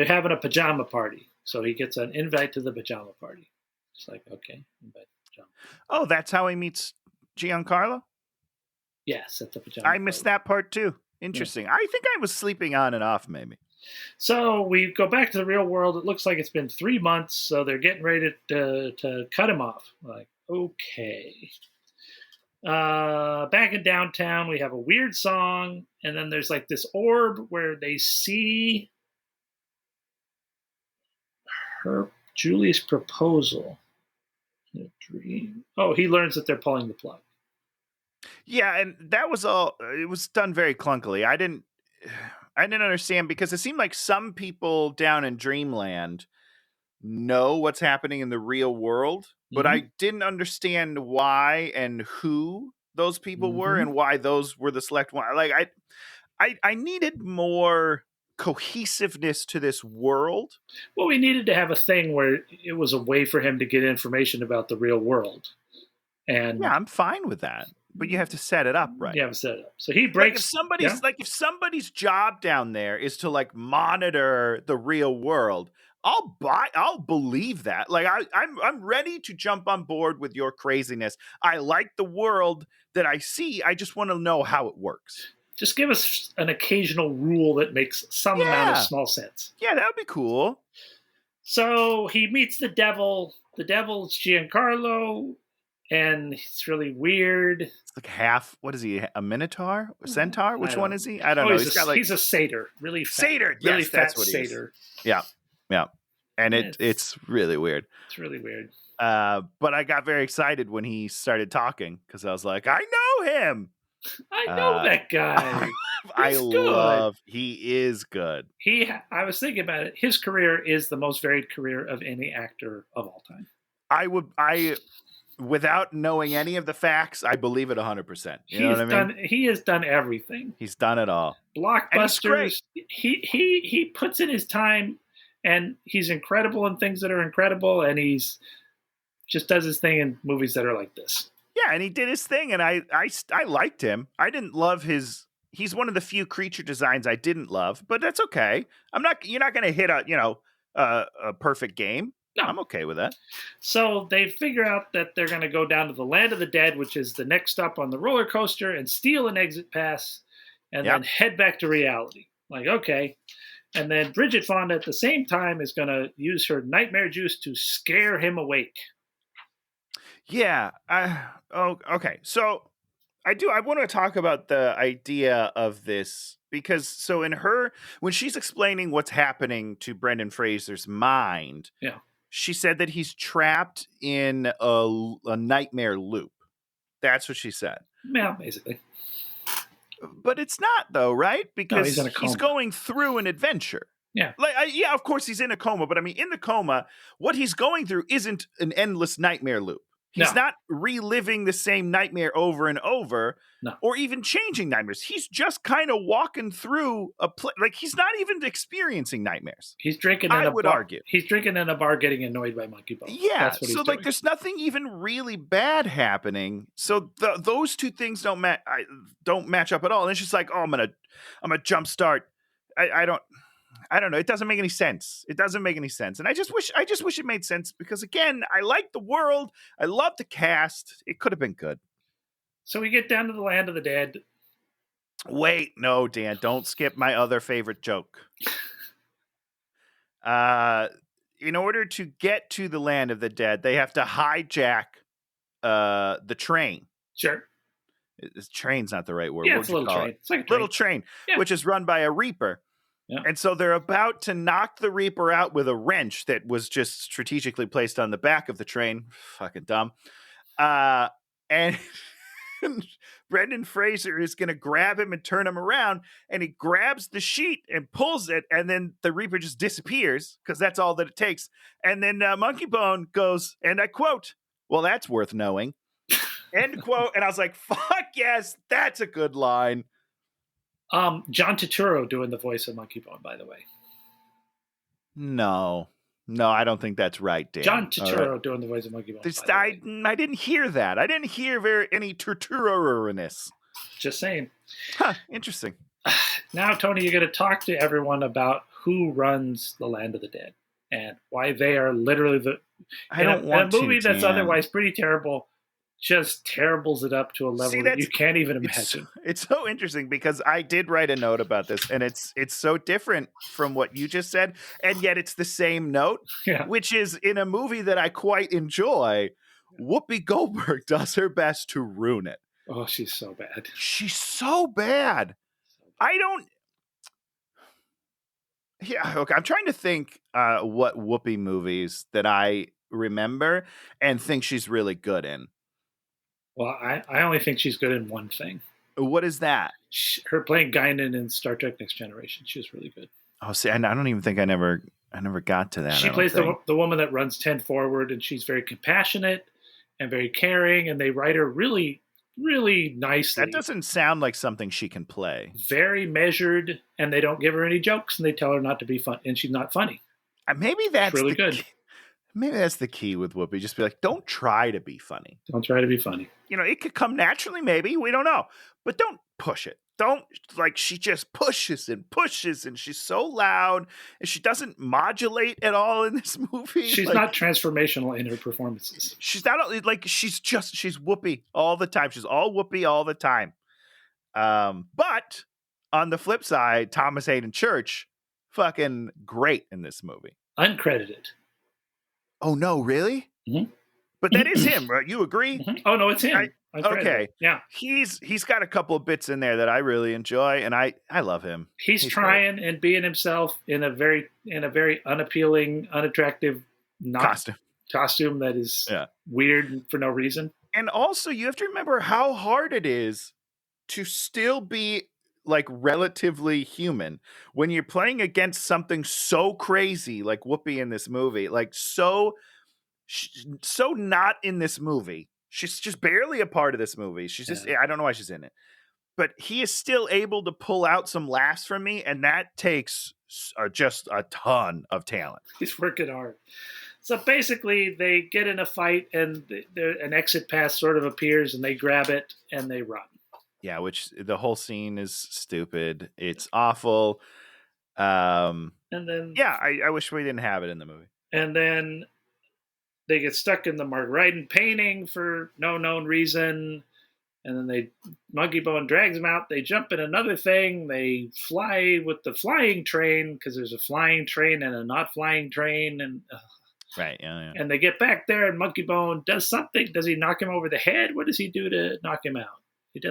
having a pajama party. So he gets an invite to the pajama party. It's like, okay, invite to the pajama party. Oh, that's how he meets Giancarlo? Yes, at the pajama party. I missed that part, too. Interesting. Yeah. I think I was sleeping on and off, maybe. So we go back to the real world. It looks like it's been 3 months, so they're getting ready to cut him off. Like, okay. Back in downtown, we have a weird song, and then there's like this orb where they see Julie's proposal. A dream. Oh, he learns that they're pulling the plug. Yeah, and that was all. It was done very clunkily. I didn't understand, because it seemed like some people down in Dreamland know what's happening in the real world, but I didn't understand why and who those people were and why those were the select one. Like, I needed more cohesiveness to this world. Well, we needed to have a thing where it was a way for him to get information about the real world. And yeah, I'm fine with that. but you have to set it up right. You have to set it up. So he Like breaks. if somebody's job down there is to like monitor the real world, I'll believe that. Like I'm ready to jump on board with your craziness. I like the world that I see. I just want to know how it works. Just give us an occasional rule that makes some amount of small sense. Yeah, that would be cool. So he meets the devil. The devil's Giancarlo, and he's really weird. It's like half. What is he? A minotaur? A centaur? Which one is he? I don't know. He's a satter. Really fat. Satyr. Really yes, fat that's what he is. satyr. Yeah. And it's really weird. It's really weird. But I got very excited when he started talking because I was like, I know him. I know that guy. He is good. I was thinking about it. His career is the most varied career of any actor of all time. Without knowing any of the facts, I believe it 100%. You know what I mean? He has done everything. He's done it all. Blockbusters. He puts in his time, and he's incredible in things that are incredible, and he's just does his thing in movies that are like this. Yeah, and he did his thing, and I liked him. I didn't love his. He's one of the few creature designs I didn't love, but that's okay. You're not going to hit a perfect game. No. I'm okay with that. So they figure out that they're going to go down to the land of the dead, which is the next stop on the roller coaster, and steal an exit pass, and then head back to reality. Like, okay. And then Bridget Fonda at the same time is going to use her nightmare juice to scare him awake. Yeah. Okay. So I want to talk about the idea of this because when she's explaining what's happening to Brenden Fraser's mind, she said that he's trapped in a nightmare loop. That's what she said. Yeah, basically. But it's not though, right? Because he's going through an adventure. Yeah. Of course he's in a coma, but I mean, in the coma, what he's going through isn't an endless nightmare loop. He's not reliving the same nightmare over and over, or even changing nightmares. He's just kind of walking through like he's not even experiencing nightmares. He's drinking. I would argue he's drinking in a bar, getting annoyed by Monkeybone. Yeah, so like there's nothing even really bad happening. So those two things don't match up at all. And it's just like, oh, I'm gonna jumpstart. I don't know. It doesn't make any sense. And I just wish it made sense because again, I like the world. I love the cast. It could have been good. So we get down to the land of the dead. Wait, no, Dan, don't skip my other favorite joke. In order to get to the land of the dead, they have to hijack the train. Sure. Train's not the right word. Yeah, it's a little train. It's like a little train, which is run by a reaper. Yeah. And so they're about to knock the Reaper out with a wrench that was just strategically placed on the back of the train. Fucking dumb. And Brenden Fraser is going to grab him and turn him around, and he grabs the sheet and pulls it, and then the Reaper just disappears because that's all that it takes. And then Monkeybone goes, and I quote, "Well, that's worth knowing." End quote. And I was like, fuck yes, that's a good line. John Turturro doing the voice of Monkeybone, by the way. No, I don't think that's right, Dan. John Turturro doing the voice of Monkeybone. I didn't hear that. I didn't hear any Turturro-ness. Just saying. Huh, interesting. Now, Tony, you're going to talk to everyone about who runs the Land of the Dead and why they are literally a movie that's otherwise pretty terrible. Just terribles it up to a level that you can't even imagine. It's so interesting because I did write a note about this, and it's so different from what you just said, and yet it's the same note, which is in a movie that I quite enjoy. Whoopi Goldberg does her best to ruin it. Oh, she's so bad. She's so bad. Okay, I'm trying to think what Whoopi movies that I remember and think she's really good in. Well, I only think she's good in one thing. What is that? Her playing Guinan in Star Trek Next Generation. She was really good. Oh, see, I don't even think I never got to that. She plays the woman that runs 10 Forward, and she's very compassionate and very caring, and they write her really, really nicely. That doesn't sound like something she can play. Very measured, and they don't give her any jokes, and they tell her not to be fun, and she's not funny. Maybe that's really good. Maybe that's the key with Whoopi. Just be like, don't try to be funny. Don't try to be funny. It could come naturally, maybe. We don't know. But don't push it. Don't, she just pushes and pushes, and she's so loud, and she doesn't modulate at all in this movie. She's not transformational in her performances. She's not, she's Whoopi all the time. She's all Whoopi all the time. But on the flip side, Thomas Hayden Church, fucking great in this movie. Uncredited. Oh, no, really? Mm-hmm. But that is him, right? You agree? Mm-hmm. Oh, no, it's him. Okay. Yeah. He's got a couple of bits in there that I really enjoy, and I love him. He's trying great. And being himself in a very unappealing, unattractive costume that is weird for no reason. And also, you have to remember how hard it is to still be relatively human when you're playing against something so crazy like Whoopi in this movie, so not in this movie. She's just barely a part of this movie. She's just, I don't know why she's in it, but he is still able to pull out some laughs from me. And that takes just a ton of talent. He's working hard. So basically they get in a fight and an exit path sort of appears and they grab it and they run. Yeah, which the whole scene is stupid. It's awful. And then I wish we didn't have it in the movie. And then they get stuck in the Mark Ryden painting for no known reason. And then Monkeybone drags them out. They jump in another thing. They fly with the flying train because there's a flying train and a not flying train. And right, yeah. And they get back there and Monkeybone does something. Does he knock him over the head? What does he do to knock him out?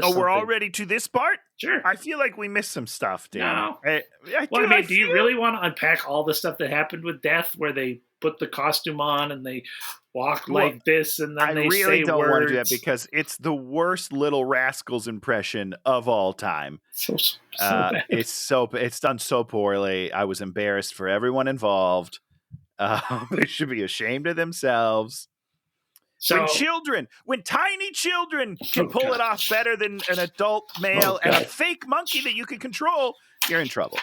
We're already to this part? Sure. I feel like we missed some stuff, Dan. No. Do you really want to unpack all the stuff that happened with Death where they put the costume on and they walk like this and then they say words? I really don't want to do that because it's the worst Little Rascals impression of all time. So bad. It's done so poorly. I was embarrassed for everyone involved. They should be ashamed of themselves. So, when tiny children can pull it off better than an adult male and a fake monkey that you can control, you're in trouble.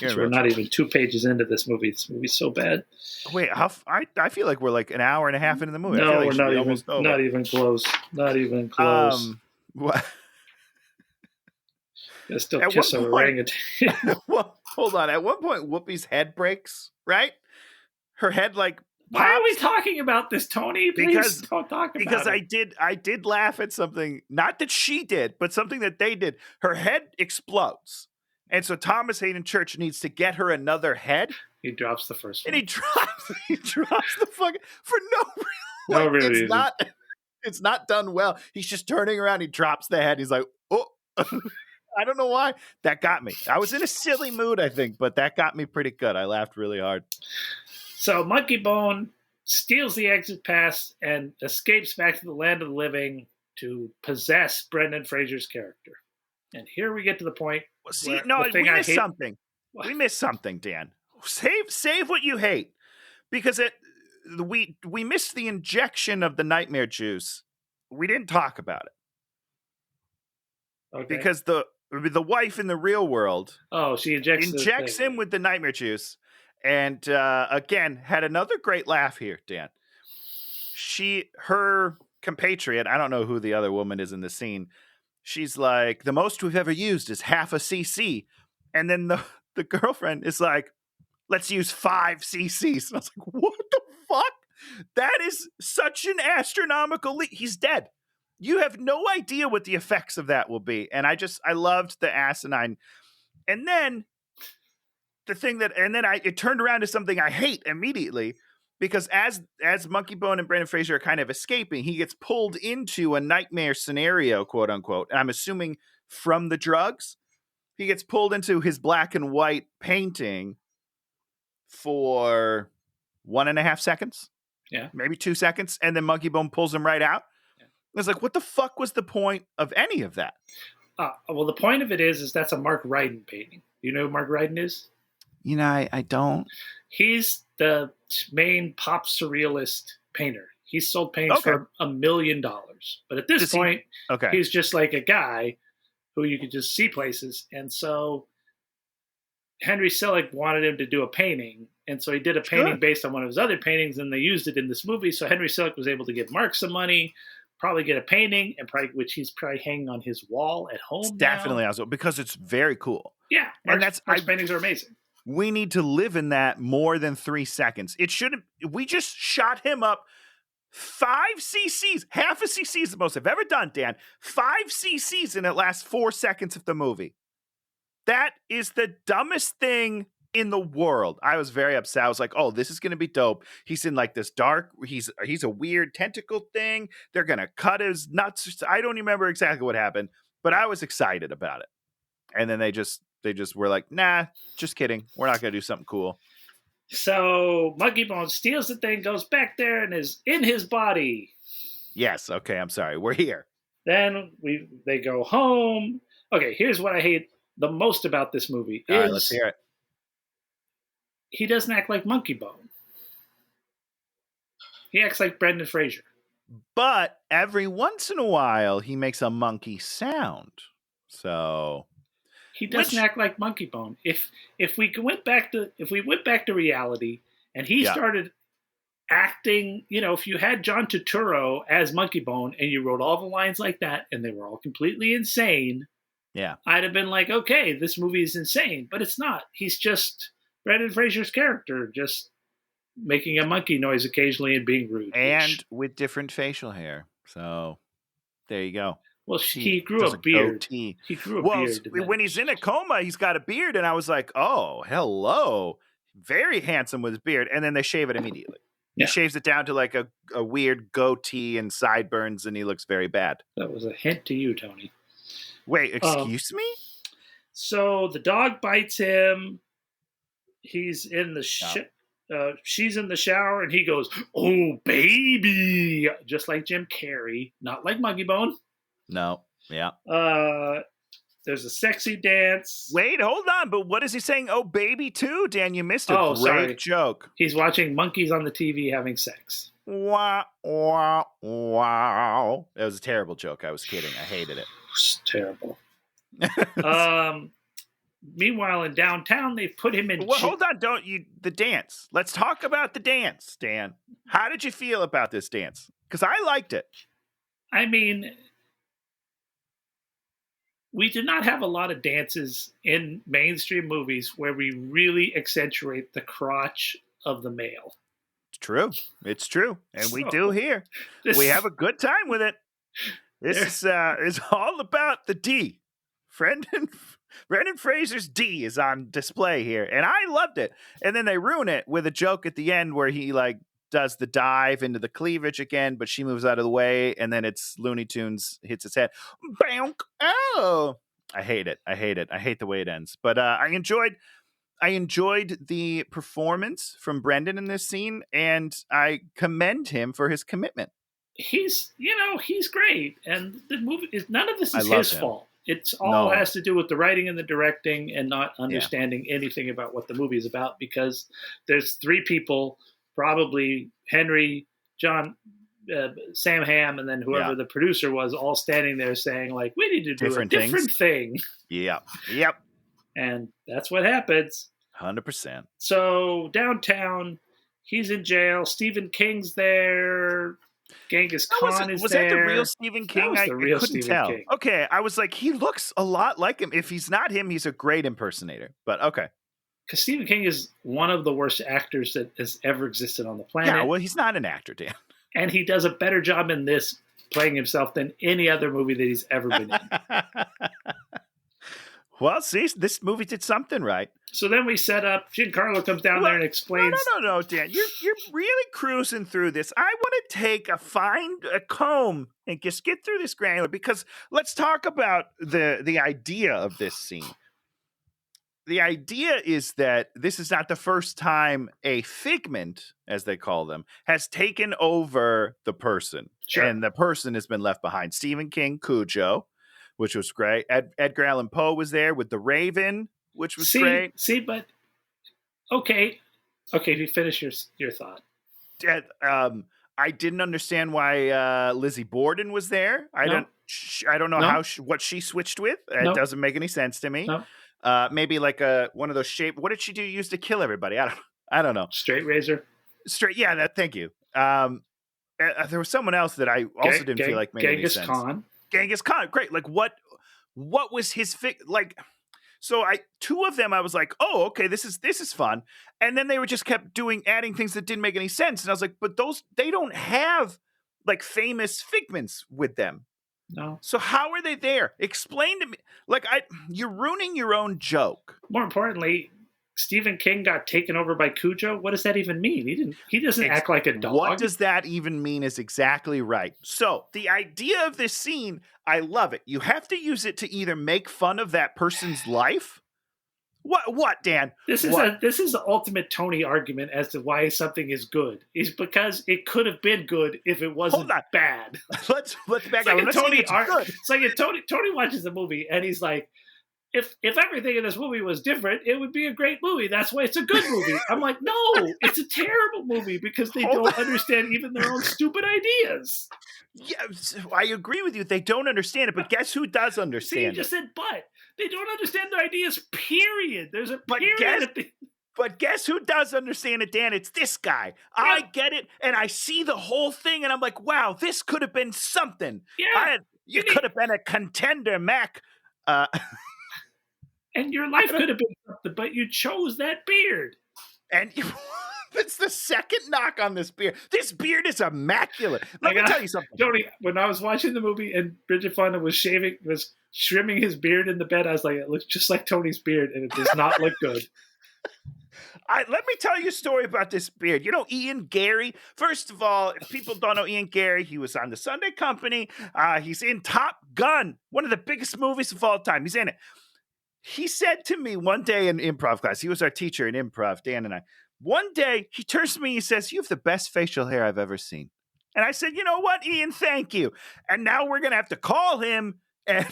We're not even 2 pages into this movie. This movie's so bad. Wait, I feel like we're an hour and a half into the movie. No, we're not even close. Not even close. What? Still kiss a orangutan. Well, hold on. At one point, Whoopi's head breaks, right? Her head pops. Why are we talking about this, Tony? Please don't talk about it. Because I did laugh at something, not that she did, but something that they did. Her head explodes. And so Thomas Hayden Church needs to get her another head. He drops the first one. And he drops the fucking for no reason. It's not done well. He's just turning around, he drops the head. He's like, oh. I don't know why. That got me. I was in a silly mood, I think, but that got me pretty good. I laughed really hard. So Monkeybone steals the exit pass and escapes back to the land of the living to possess Brenden Fraser's character. And here we get to the point. We missed something. What? We missed something, Dan. Save what you hate, because we missed the injection of the nightmare juice. We didn't talk about it because the wife in the real world. Oh, she injects him with the nightmare juice. And again, had another great laugh here, Dan. Her compatriot, I don't know who the other woman is in the scene. She's like, the most we've ever used is half a cc. And then the girlfriend is like, let's use 5 cc's. And I was like, what the fuck? That is such an astronomical leap. He's dead. You have no idea what the effects of that will be. And I loved the asinine. And then it turned around to something I hate immediately, because as Monkeybone and Brenden Fraser are kind of escaping, he gets pulled into a nightmare scenario, quote unquote. And I'm assuming from the drugs, he gets pulled into his black and white painting for 1.5 seconds. Yeah. Maybe 2 seconds. And then Monkeybone pulls him right out. Yeah. I was like, what the fuck was the point of any of that? Well, the point of it is that's a Mark Ryden painting. You know who Mark Ryden is? I don't. He's the main pop surrealist painter. He's sold paintings for $1 million. But at this point, he's just like a guy who you could just see places. And so Henry Selick wanted him to do a painting, And so he did a painting based on one of his other paintings, and they used it in this movie. So Henry Selick was able to give Mark some money, probably get a painting, and which he's probably hanging on his wall at home. It's definitely also because it's very cool. Yeah, Mark's paintings are amazing. We need to live in that more than 3 seconds. It shouldn't. We just shot him up 5 cc's. Half a cc is the most I've ever done, Dan. 5 cc's and it lasts 4 seconds of the movie. That is the dumbest thing in the world. I was very upset. I was like, oh, this is going to be dope. He's in like this dark, he's a weird tentacle thing. They're going to cut his nuts. I don't remember exactly what happened, but I was excited about it. And then they just were like, nah, just kidding. We're not going to do something cool. So Monkeybone steals the thing, goes back there, and is in his body. Yes. Okay. I'm sorry. We're here. Then they go home. Okay. Here's what I hate the most about this movie. All right, let's hear it. He doesn't act like Monkeybone. He acts like Brenden Fraser. But every once in a while, he makes a monkey sound. So he doesn't act like Monkeybone. If we went back to reality and he started acting, if you had John Turturro as Monkeybone and you wrote all the lines like that and they were all completely insane, I'd have been like, okay, this movie is insane. But it's not. He's just Brenden Fraser's character, just making a monkey noise occasionally and being rude. And with different facial hair. So there you go. Well, he grew a beard. He grew a beard. When he's in a coma, he's got a beard. And I was like, oh, hello. Very handsome with his beard. And then they shave it immediately. He shaves it down to like a weird goatee and sideburns, and he looks very bad. That was a hint to you, Tony. Wait, excuse me? So the dog bites him. He's in the she's in the shower, and he goes, "Oh, baby," just like Jim Carrey, not like Monkeybone. No, yeah. There's a sexy dance. Wait, hold on, but what is he saying? Oh, baby, too, Dan, you missed a great joke. He's watching monkeys on the TV having sex. Wow, wow, wow! That was a terrible joke. I was kidding. I hated it. It's terrible. Meanwhile, in downtown, they've put him in. Well, hold on, the dance. Let's talk about the dance, Dan. How did you feel about this dance? Because I liked it. I mean, we do not have a lot of dances in mainstream movies where we really accentuate the crotch of the male. It's true. It's true. And we do here. We have a good time with it. This is all about the D. Brenden Fraser's D is on display here, and I loved it. And then they ruin it with a joke at the end where he does the dive into the cleavage again, but she moves out of the way, and then it's Looney Tunes hits its head. Bonk! Oh, I hate it. I hate the way it ends. But I enjoyed the performance from Brenden in this scene, and I commend him for his commitment. He's great, and the movie none of this is his fault. It's all has to do with the writing and the directing and not understanding anything about what the movie is about, because there's 3 people, probably Henry, John, Sam Hamm, and then whoever the producer was, all standing there saying, like, we need to do a different thing. Yep. And that's what happens. 100%. So downtown, he's in jail. Stephen King's there. Genghis Khan is there. Was that the real Stephen King? I couldn't Stephen tell. King. Okay, I was like, he looks a lot like him. If he's not him, he's a great impersonator. But okay. Because Stephen King is one of the worst actors that has ever existed on the planet. Yeah, well, he's not an actor, Dan. And he does a better job in this playing himself than any other movie that he's ever been in. Well, see, this movie did something right. So then we set up, Giancarlo comes down there and explains. No, Dan. You're really cruising through this. I want to find a comb and just get through this granular, because let's talk about the idea of this scene. The idea is that this is not the first time a figment, as they call them, has taken over the person. Sure. And the person has been left behind. Stephen King, Cujo, which was great. Edgar Allan Poe was there with The Raven, which was great. But okay, you finish your thought. I didn't understand why Lizzie Borden was there. I don't know what she switched with. It doesn't make any sense to me. No. Maybe like one of those shape. What did she use to kill everybody? I I don't know. Straight razor. Straight. Yeah. Thank you. There was someone else that I also didn't feel like made any sense. Genghis Khan. Great. Like what was his like? So two of them I was like, oh, okay, this is fun. And then they were just kept adding things that didn't make any sense. And I was like, but they don't have like famous figments with them. No. So how are they there? Explain to me. Like you're ruining your own joke. More importantly, Stephen King got taken over by Cujo. What does that even mean? He doesn't act like a dog. What does that even mean is exactly right. So the idea of this scene, I love it. You have to use it to either make fun of that person's life. What, Dan? This is the ultimate Tony argument as to why something is good. Is because it could have been good if it wasn't bad. Let's back up. It's like if Tony watches the movie and he's like, if everything in this movie was different, it would be a great movie. That's why it's a good movie. I'm like, no, it's a terrible movie because they don't understand even their own stupid ideas. Yeah, I agree with you. They don't understand it, but guess who does understand it? See, you just said but. They don't understand their ideas, period. There's a period. But guess who does understand it, Dan? It's this guy. Yeah. I get it, and I see the whole thing, and I'm like, wow, this could have been something. Yeah. You could have been a contender, Mac. And your life could have been something, but you chose that beard. And that's the second knock on this beard. This beard is immaculate. Let me tell you something. Tony, when I was watching the movie and Bridget Fonda was trimming his beard in the bed, I was like, it looks just like Tony's beard, and it does not look good. Let me tell you a story about this beard. You know Ian Gary? First of all, if people don't know Ian Gary, he was on the Sunday Company. He's in Top Gun, one of the biggest movies of all time. He's in it. He said to me one day in improv class, he was our teacher in improv, Dan and I. One day, he turns to me and he says, you have the best facial hair I've ever seen. And I said, you know what, Ian, thank you. And now we're going to have to call him and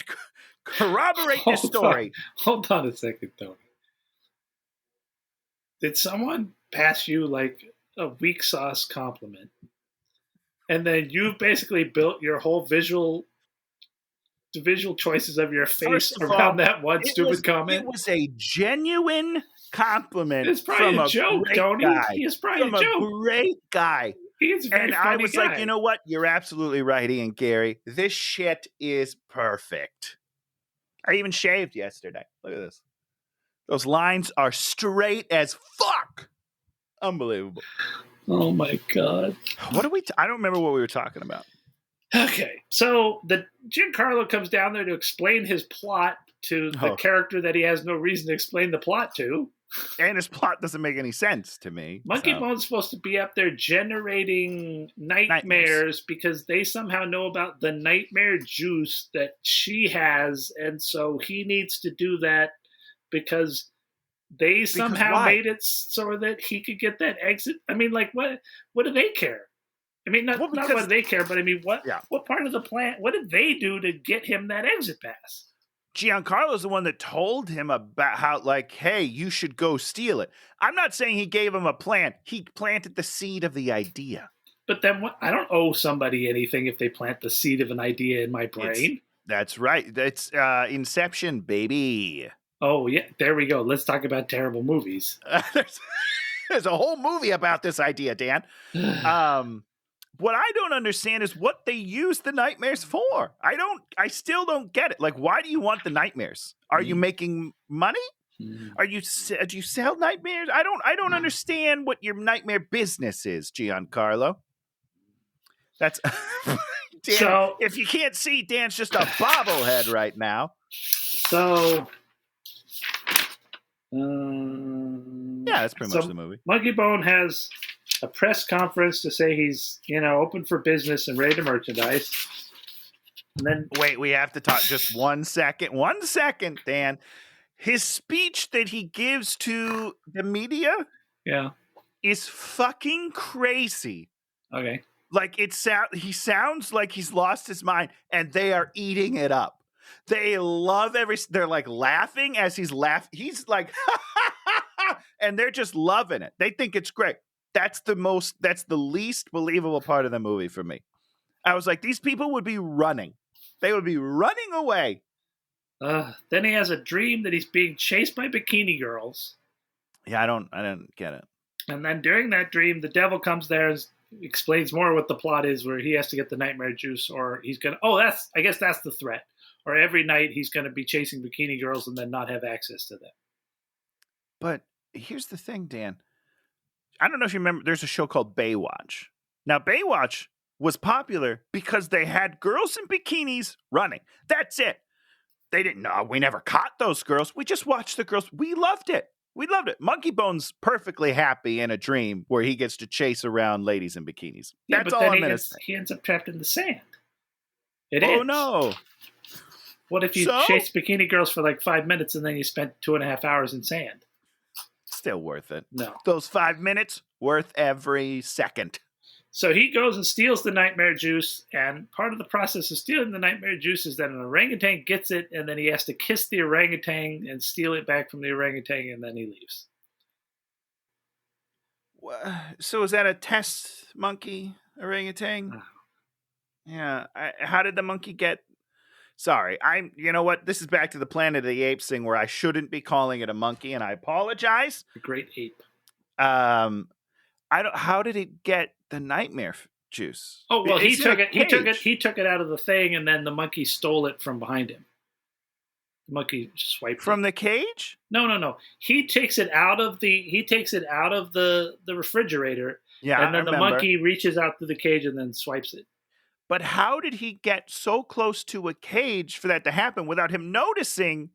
corroborate this story. Hold on a second, Tony. Did someone pass you like a weak sauce compliment? And then you've basically built your whole visual choices of your face around that one stupid comment? It was a genuine compliment. It's probably a joke, Tony. It's probably a joke. A great guy. He's a very funny I was guy. like, you know what? You're absolutely right, Ian Gary. This shit is perfect. I even shaved yesterday. Look at this. Those lines are straight as fuck. Unbelievable. Oh my God. What are I don't remember what we were talking about. Okay, so the Giancarlo comes down there to explain his plot to the character that he has no reason to explain the plot to. And his plot doesn't make any sense to me. Monkeybone's supposed to be up there generating nightmares because they somehow know about the nightmare juice that she has, and so he needs to do that because they somehow made it so that he could get that exit. I mean, like, what do they care? I mean, not what they care, but I mean, what part of the plan, what did they do to get him that exit pass? Giancarlo's the one that told him about how, like, hey, you should go steal it. I'm not saying he gave him a plan. He planted the seed of the idea. But then I don't owe somebody anything if they plant the seed of an idea in my brain. That's right. That's Inception, baby. Oh, yeah. There we go. Let's talk about terrible movies. There's a whole movie about this idea, Dan. What I don't understand is what they use the nightmares for. I still don't get it. Like, why do you want the nightmares? Are you making money? Do you sell nightmares? I don't understand what your nightmare business is, Giancarlo. That's Dan, so if you can't see, Dan's just a bobblehead right now. So yeah, that's pretty much the movie. Monkeybone has a press conference to say he's, open for business and ready to merchandise. And then wait, we have to talk just 1 second. 1 second, Dan. His speech that he gives to the media is fucking crazy. Okay. Like he sounds like he's lost his mind and they are eating it up. They love they're like laughing as he's laughing. He's like, and they're just loving it. They think it's great. That's the least believable part of the movie for me. I was like, these people would be running. They would be running away. Then he has a dream that he's being chased by bikini girls. Yeah, I don't get it. And then during that dream, the devil comes there and explains more what the plot is, where he has to get the nightmare juice, or he's gonna. Oh, I guess that's the threat. Or every night he's gonna be chasing bikini girls and then not have access to them. But here's the thing, Dan. I don't know if you remember. There's a show called Baywatch. Now, Baywatch was popular because they had girls in bikinis running. That's it. They didn't know. We never caught those girls. We just watched the girls. We loved it. We loved it. Monkeybone's perfectly happy in a dream where he gets to chase around ladies in bikinis. Yeah, That's but all then I'm going to say. he ends up trapped in the sand. Oh, no. What if you chased bikini girls for like 5 minutes and then you spent 2.5 hours in sand? Still worth it. No. Those 5 minutes, worth every second. So he goes and steals the nightmare juice, and part of the process of stealing the nightmare juice is that an orangutan gets it, and then he has to kiss the orangutan and steal it back from the orangutan, and then he leaves. So is that a test monkey orangutan? Oh. Yeah. How did the monkey get... Sorry, you know what? This is back to the Planet of the Apes thing where I shouldn't be calling it a monkey, and I apologize. A great ape. How did it get the nightmare juice? Oh, well, he took it out of the thing, and then the monkey stole it from behind him. The monkey swiped from the cage? No. He takes it out of the refrigerator. Yeah, and then the monkey reaches out to the cage and then swipes it. But how did he get so close to a cage for that to happen without him noticing?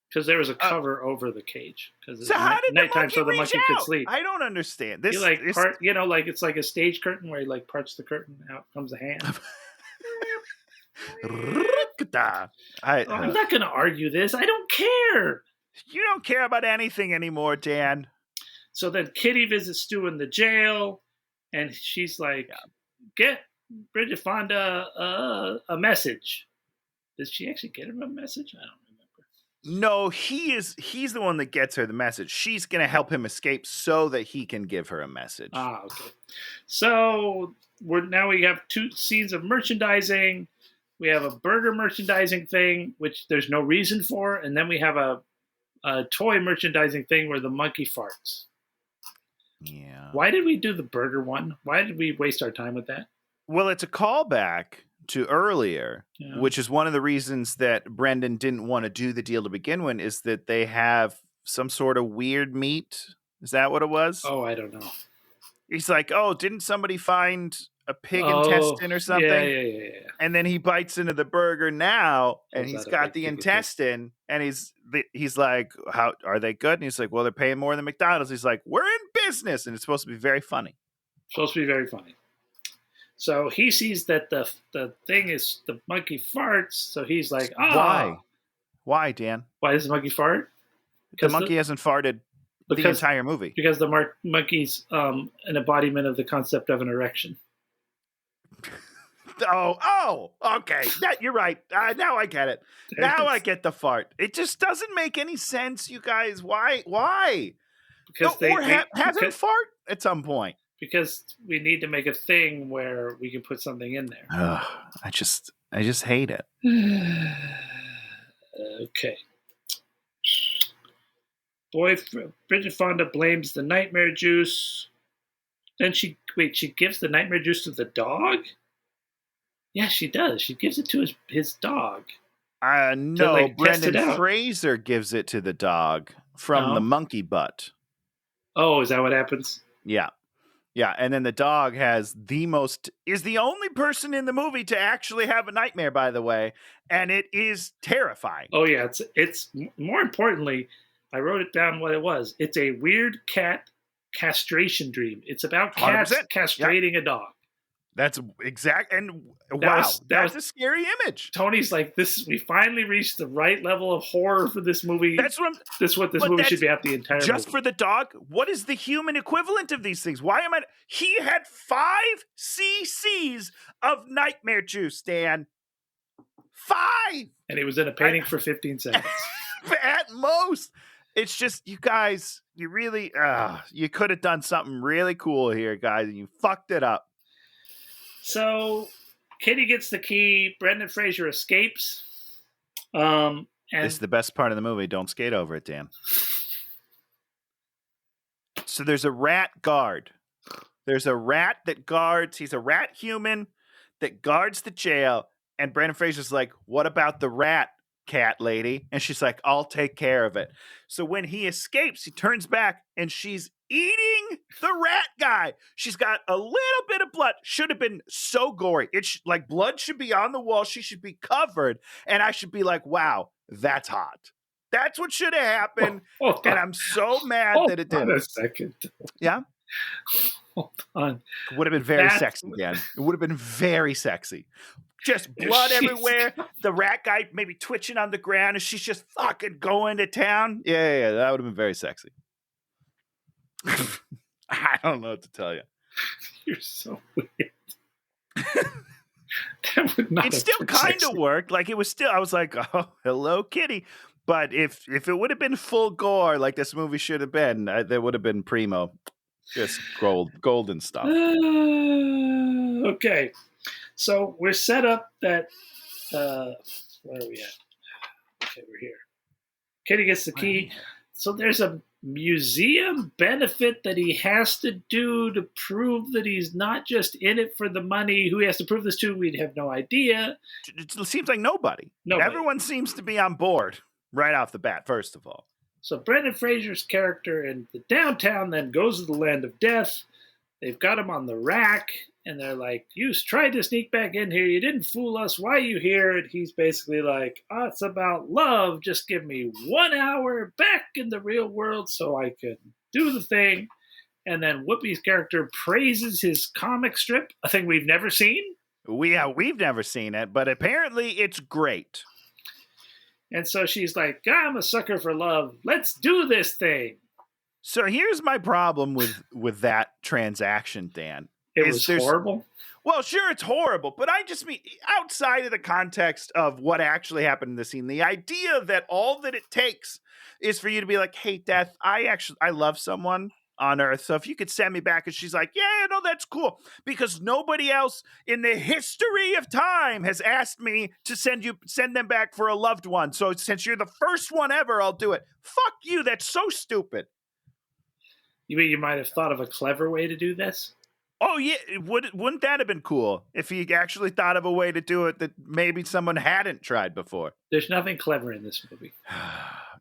Because there was a cover over the cage. So how did nighttime, so the monkey could sleep. I don't understand. It's like a stage curtain where he like parts the curtain, out comes a hand. I'm not going to argue this. I don't care. You don't care about anything anymore, Dan. So then Kitty visits Stu in the jail, and she's like, "Get Bridget Fonda a message." Did she actually get him a message? I don't remember. No, he's the one that gets her the message. She's going to help him escape so that he can give her a message. Ah, okay. So we have 2 scenes of merchandising. We have a burger merchandising thing, which there's no reason for, and then we have a toy merchandising thing where the monkey farts. Yeah. Why did we do the burger one? Why did we waste our time with that? Well, it's a callback to earlier, which is one of the reasons that Brenden didn't want to do the deal to begin with, is that they have some sort of weird meat. Is that what it was? Oh, I don't know. He's like, oh, didn't somebody find a pig intestine or something? Yeah. And then he bites into the burger now, and he's got the intestine, and he's like, how are they good? And he's like, well, they're paying more than McDonald's. He's like, we're in business, and it's supposed to be very funny. So he sees that the thing is the monkey farts. So he's like, Why? Why, Dan? Why does the monkey fart? The monkey hasn't farted the entire movie. Because the monkey's an embodiment of the concept of an erection. Oh, okay. You're right. Now I get it. Now I get the fart. It just doesn't make any sense, you guys. Why? Because have him fart at some point. Because we need to make a thing where we can put something in there. I just hate it. Okay. Bridget Fonda blames the nightmare juice. Then she gives the nightmare juice to the dog? Yeah, she does. She gives it to his dog. No, Brenden Fraser gives it to the dog from the monkey butt. Oh, is that what happens? Yeah. Yeah, and then the dog is the only person in the movie to actually have a nightmare, by the way, and it is terrifying. Oh yeah, it's more importantly, I wrote it down what it was. It's a weird cat castration dream. It's about cats 100%. Castrating a dog. That's exact, and that's a scary image. Tony's like, we finally reached the right level of horror for this movie. This movie should be out the entire movie. Just for the dog? What is the human equivalent of these things? He had 5 cc's of nightmare juice, Dan. 5! And he was in a painting for 15 seconds. At most. It's just, you guys, you really, you could have done something really cool here, guys, and you fucked it up. So, Kitty gets the key. Brenden Fraser escapes. And this is the best part of the movie. Don't skate over it, Dan. So there's a rat guard. There's a rat that guards. He's a rat human that guards the jail. And Brenden Fraser's like, what about the rat cat lady? And she's like, I'll take care of it. So when he escapes, he turns back and she's eating the rat guy. She's got a little bit of blood. Should have been so gory. Like blood should be on the wall. She should be covered. And I should be like, wow, that's hot. That's what should have happened. And I'm so mad that it didn't. Hold on a second. Yeah? Hold on. It would have been very sexy again. It would have been very sexy. Just blood everywhere. The rat guy maybe twitching on the ground and she's just fucking going to town. Yeah. That would have been very sexy. I don't know what to tell you. You're so weird. That would not. It still kind of worked. Like it was still, I was like, oh, hello, kitty. But if it would have been full gore like this movie should have been, there would have been primo. Just golden stuff. Okay. So we're set up that, where are we at? Okay, we're here. Kitty gets the key. So there's a museum benefit that he has to do to prove that he's not just in it for the money. Who he has to prove this to, we'd have no idea. It seems like nobody. Everyone seems to be on board right off the bat, first of all. So Brenden Fraser's character in the downtown then goes to the land of death. They've got him on the rack, and they're like, you tried to sneak back in here. You didn't fool us. Why are you here? And he's basically like, oh, it's about love. Just give me 1 hour back in the real world so I can do the thing. And then Whoopi's character praises his comic strip, a thing we've never seen. We've never seen it, but apparently it's great. And so she's like, I'm a sucker for love. Let's do this thing. So here's my problem with that transaction, Dan. It was horrible? Well, sure, it's horrible, but I just mean outside of the context of what actually happened in the scene, the idea that all that it takes is for you to be like, hey, Death, I love someone on Earth, so if you could send me back. And she's like, yeah, no, that's cool, because nobody else in the history of time has asked me to send them back for a loved one. So since you're the first one ever, I'll do it. Fuck you. That's so stupid. You mean you might have thought of a clever way to do this? Oh, yeah. Wouldn't that have been cool if he actually thought of a way to do it that maybe someone hadn't tried before? There's nothing clever in this movie.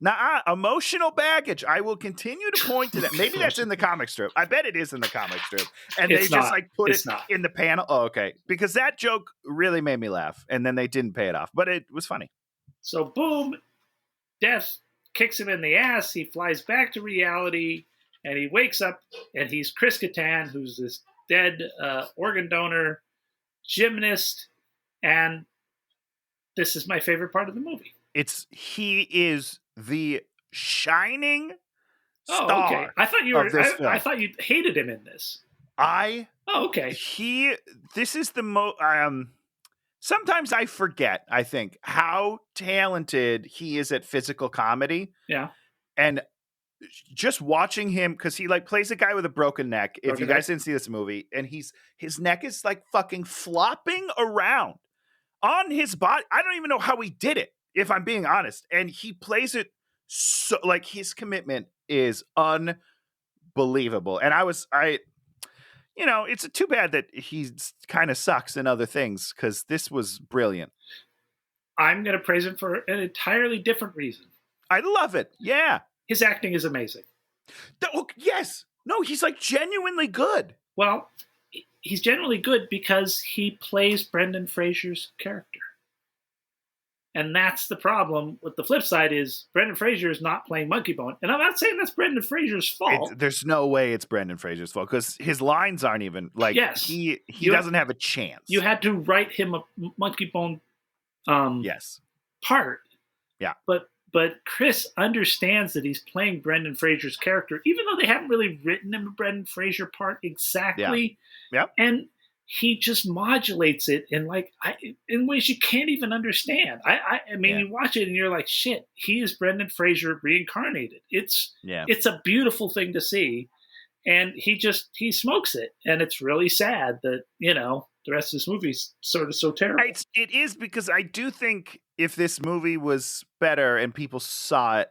Now, emotional baggage. I will continue to point to that. Maybe that's in the comic strip. I bet it is in the comic strip. And they just like put it in the panel. Oh, okay. Because that joke really made me laugh. And then they didn't pay it off. But it was funny. So boom, Death kicks him in the ass. He flies back to reality. And he wakes up and he's Chris Kattan, who's this dead organ donor, gymnast. And this is my favorite part of the movie. He is the shining star. Oh, okay. I thought you were. I thought you hated him in this. Oh, okay. This is the most. Sometimes I forget. I think how talented he is at physical comedy. Yeah. And just watching him, because he like plays a guy with a broken neck. If you guys didn't see this movie, and his neck is like fucking flopping around on his body. I don't even know how he did it, if I'm being honest. And he plays it so like his commitment is unbelievable. And it's too bad that he kind of sucks in other things, because this was brilliant. I'm going to praise him for an entirely different reason. I love it. Yeah. His acting is amazing. Yes. No, he's like genuinely good. Well, he's genuinely good because he plays Brenden Fraser's character. And that's the problem. With the flip side is Brenden Fraser is not playing Monkeybone. And I'm not saying that's Brenden Fraser's fault. There's no way it's Brenden Fraser's fault, because his lines aren't even like, yes. He doesn't have a chance. You had to write him a Monkeybone part. Yeah. But Chris understands that he's playing Brenden Fraser's character, even though they haven't really written him a Brenden Fraser part exactly. Yeah. Yep. And he just modulates it in ways you can't even understand. I mean, You watch it and you're like, shit, he is Brenden Fraser reincarnated. It's a beautiful thing to see. And he smokes it. And it's really sad that, the rest of this movie's sort of so terrible. It is, because I do think if this movie was better and people saw it,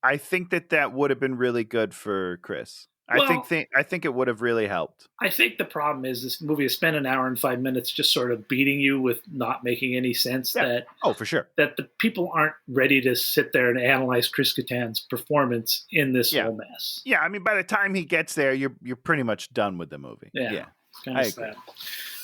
I think that would have been really good for Chris. I think it would have really helped. I think the problem is this movie has spent an hour and 5 minutes just sort of beating you with not making any sense. Yeah. For sure. That the people aren't ready to sit there and analyze Chris Kattan's performance in this whole mess. Yeah, I mean, by the time he gets there, you're pretty much done with the movie. Yeah. It's kind of sad.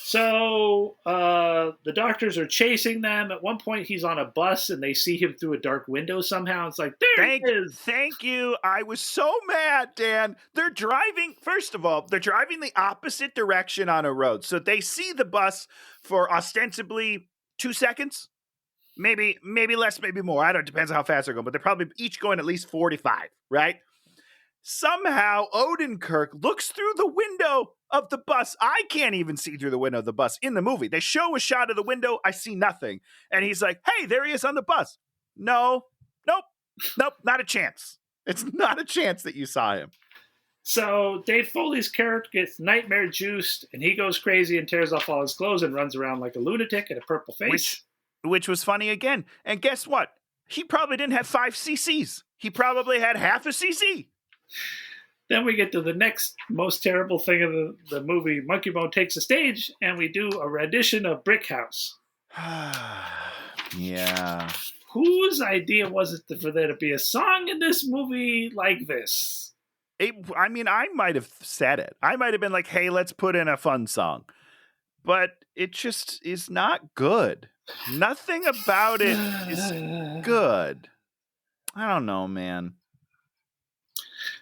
So the doctors are chasing them. At one point, he's on a bus, and they see him through a dark window somehow. It's like, there he is. Thank you. I was so mad, Dan. They're driving, first of all, they're driving the opposite direction on a road. So they see the bus for ostensibly 2 seconds. Maybe less, maybe more. I don't know. It depends on how fast they're going. But they're probably each going at least 45, right? Somehow, Odenkirk looks through the window of the bus. I can't even see through the window of the bus in the movie. They show a shot of the window. I see nothing. And he's like, hey, there he is on the bus. Nope, not a chance. It's not a chance that you saw him. So Dave Foley's character gets nightmare juiced, and he goes crazy and tears off all his clothes and runs around like a lunatic in a purple face. Which was funny again. And guess what? He probably didn't have 5 cc's. He probably had half a cc. Then we get to the next most terrible thing of the movie. Monkeybone takes the stage, and we do a rendition of Brick House. Yeah. Whose idea was it for there to be a song in this movie like this? I might have said it. I might have been like, hey, let's put in a fun song. But it just is not good. Nothing about it is good. I don't know, man.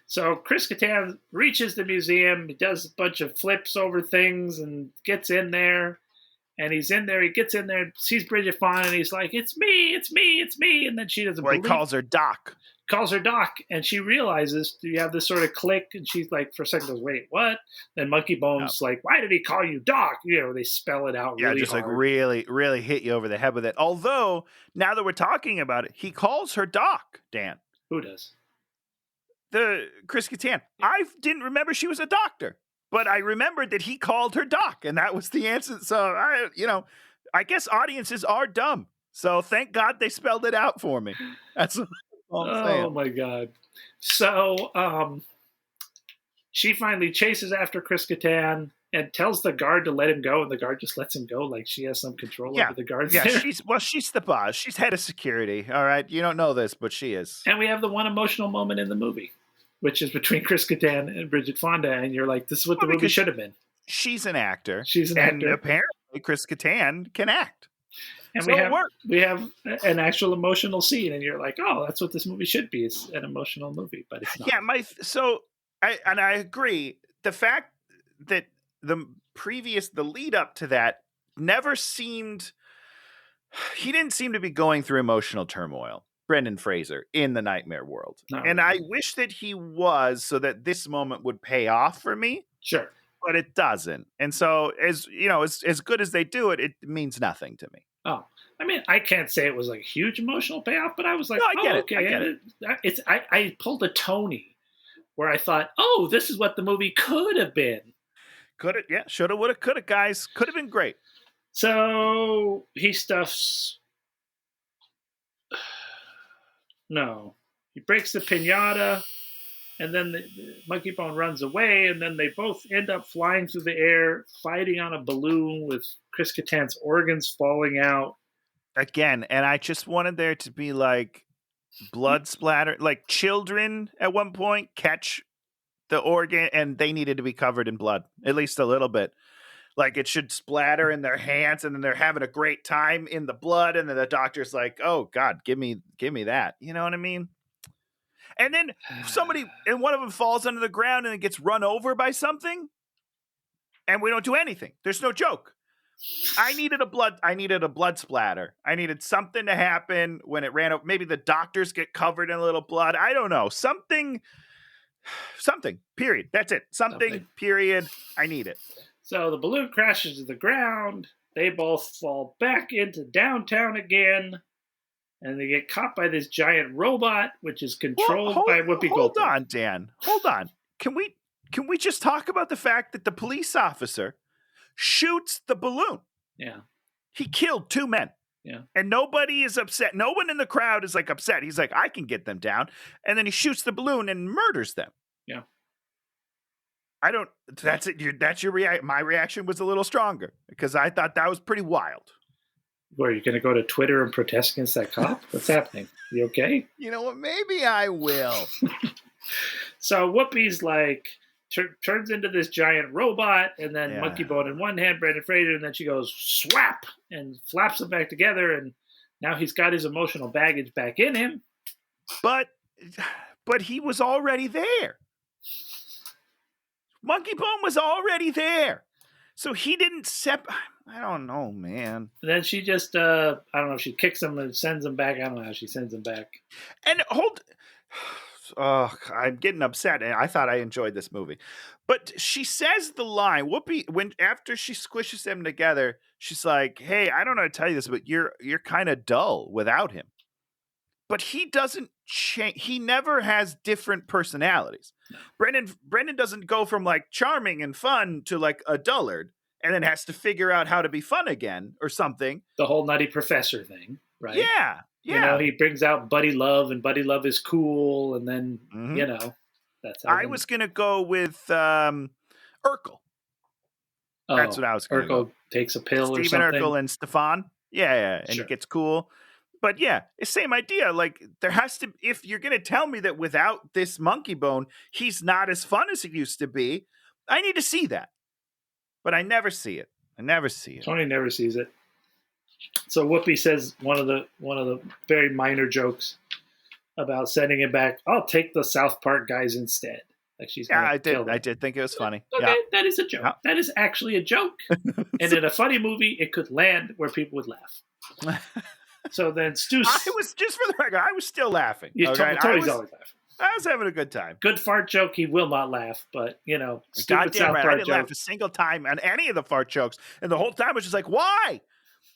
So Chris Kattan reaches the museum. He does a bunch of flips over things and gets in there. And he's in there. He gets in there, sees Bridget Fonda, and he's like, it's me. And then she doesn't believe. He calls her Doc. And she realizes you have this sort of click. And she's like, for a second, goes, wait, what? Then Monkeybone's like, why did he call you Doc? They spell it out really just hard. Like really, really hit you over the head with it. Although, now that we're talking about it, he calls her Doc, Dan. Who does? The Chris Kattan. I didn't remember she was a doctor, but I remembered that he called her Doc, and that was the answer. So I guess audiences are dumb. So thank God they spelled it out for me. That's all I'm saying. Oh my God. So she finally chases after Chris Kattan and tells the guard to let him go, and the guard just lets him go like she has some control over the guards. Yeah, there. she's the boss. She's head of security. All right, you don't know this, but she is. And we have the one emotional moment in the movie, which is between Chris Kattan and Bridget Fonda, and you're like, this is what the movie should have been. She's an actor. And apparently Chris Kattan can act. And so we have an actual emotional scene, and you're like, oh, that's what this movie should be. It's an emotional movie, but it's not. Yeah, I agree. The fact that the lead up to that never seemed, he didn't seem to be going through emotional turmoil. Brenden Fraser in the Nightmare World. And I wish that he was, so that this moment would pay off for me. Sure. But it doesn't. And so as good as they do it, it means nothing to me. Oh, I mean, I can't say it was like a huge emotional payoff, but I was like, no, I get it. Okay. I get it. I pulled a Tony where I thought, oh, this is what the movie could have been. Could it? Yeah. Shoulda, woulda, coulda, guys. Could have been great. So he stuffs. No, he breaks the piñata, and then the Monkeybone runs away, and then they both end up flying through the air, fighting on a balloon with Chris Kattan's organs falling out. Again, and I just wanted there to be like blood splatter, like children at one point catch the organ, and they needed to be covered in blood, at least a little bit. Like it should splatter in their hands, and then they're having a great time in the blood, and then the doctor's like, "Oh God, give me that." You know what I mean? And then one of them falls under the ground and it gets run over by something, and we don't do anything. There's no joke. I needed a blood splatter. I needed something to happen when it ran over. Maybe the doctors get covered in a little blood. I don't know. Something. Period. That's it. Something. Period. I need it. So the balloon crashes to the ground. They both fall back into downtown again. And they get caught by this giant robot, which is controlled by Whoopi Goldberg. Hold on, Dan. Hold on. Can we just talk about the fact that the police officer shoots the balloon? Yeah. He killed 2 men. Yeah. And nobody is upset. No one in the crowd is like upset. He's like, I can get them down. And then he shoots the balloon and murders them. Yeah. I don't. That's it. That's your reaction. My reaction was a little stronger because I thought that was pretty wild. Where are you going to go to Twitter and protest against that cop? What's happening? You okay? You know what? Maybe I will. So Whoopi's like turns into this giant robot, and then Monkeybone in one hand, Brenden Fraser, and then she goes swap and flaps them back together, and now he's got his emotional baggage back in him. But he was already there. Monkeybone was already there. So he didn't I don't know, man. And then she just, I don't know if she kicks him and sends him back. I don't know how she sends him back. And I'm getting upset. I thought I enjoyed this movie. But she says the line, Whoopi, after she squishes them together, she's like, hey, I don't know how to tell you this, but you're kind of dull without him. But he doesn't change. He never has different personalities. Brenden doesn't go from like charming and fun to like a dullard and then has to figure out how to be fun again or something. The whole Nutty Professor thing, right? Yeah. You know, he brings out Buddy Love, and Buddy Love is cool, and then, you know, that's how I was going to go with Urkel. That's what I was going to go. Urkel takes a pill or Stephen something. Urkel and Stefan. Yeah. And it gets cool. But yeah, it's same idea. Like there has to, if you're going to tell me that without this Monkeybone, he's not as fun as he used to be, I need to see that. But I never see it. Tony never sees it. So Whoopi says one of the very minor jokes about sending it back. I'll take the South Park guys instead. Like she's I did think it was funny. Okay, that is a joke. Yeah. That is actually a joke. And in a funny movie, it could land where people would laugh. So then Stu... I was, just for the record, I was still laughing. Tony's always laughing. I was having a good time. Good fart joke, he will not laugh, but, you know, stupid South Park I didn't laugh a single time on any of the fart jokes. And the whole time I was just like, why?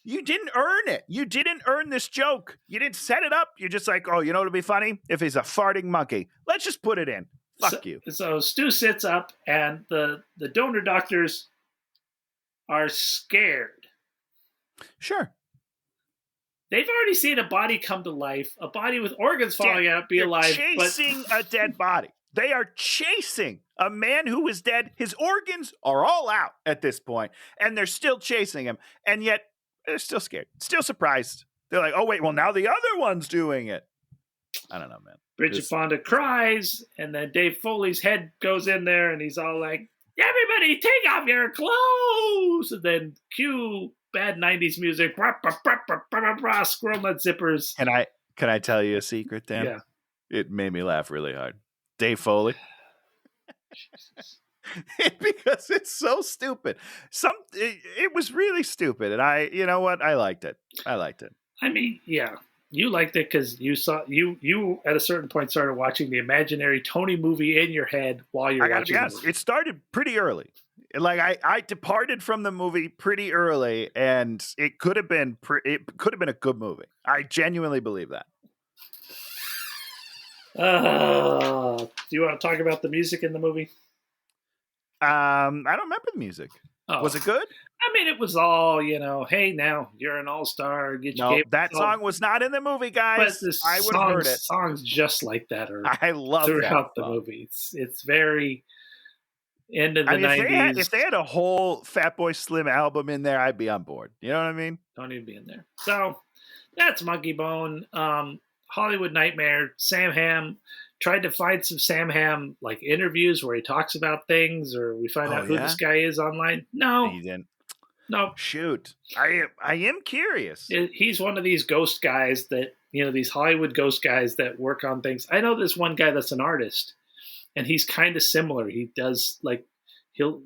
You didn't earn it. You didn't earn this joke. You didn't set it up. You're just like, oh, you know what would be funny? If he's a farting monkey. Let's just put it in. Fuck you. So Stu sits up, and the donor doctors are scared. Sure. They've already seen a body come to life, a body with organs falling out be alive. Chasing a dead body. They are chasing a man who is dead. His organs are all out at this point, and they're still chasing him. And yet, they're still scared, still surprised. They're like, oh, wait, well, now the other one's doing it. I don't know, man. Bridget Fonda cries, and then Dave Foley's head goes in there, and he's all like, everybody take off your clothes! And then cue bad 90s music, squirrel nut zippers. Can I tell you a secret, Dan? Yeah. It made me laugh really hard. Dave Foley. Because it's so stupid. It was really stupid, and you know what? I liked it. I mean, yeah, you liked it because you saw you at a certain point started watching the imaginary Tony movie in your head while you're watching. I gotta be honest, it started pretty early. Like I departed from the movie pretty early, and it could have been a good movie. I genuinely believe that. Do you want to talk about the music in the movie? I don't remember the music. Oh. Was it good? I mean, it was all, you know, hey, now you're an all-star. That song was not in the movie, guys. But I would have heard it. Songs just like that are I love throughout the movie. It's very end of the 90s. If they had a whole Fatboy Slim album in there, I'd be on board. You know what I mean? Don't even be in there. So that's Monkeybone. Hollywood Nightmare. Sam Hamm. Tried to find some Sam Hamm like interviews where he talks about things, or we find out who this guy is online. No, he didn't. No, shoot. I am curious. He's one of these ghost guys that, you know, these Hollywood ghost guys that work on things. I know this one guy that's an artist, and he's kind of similar. He does like they'll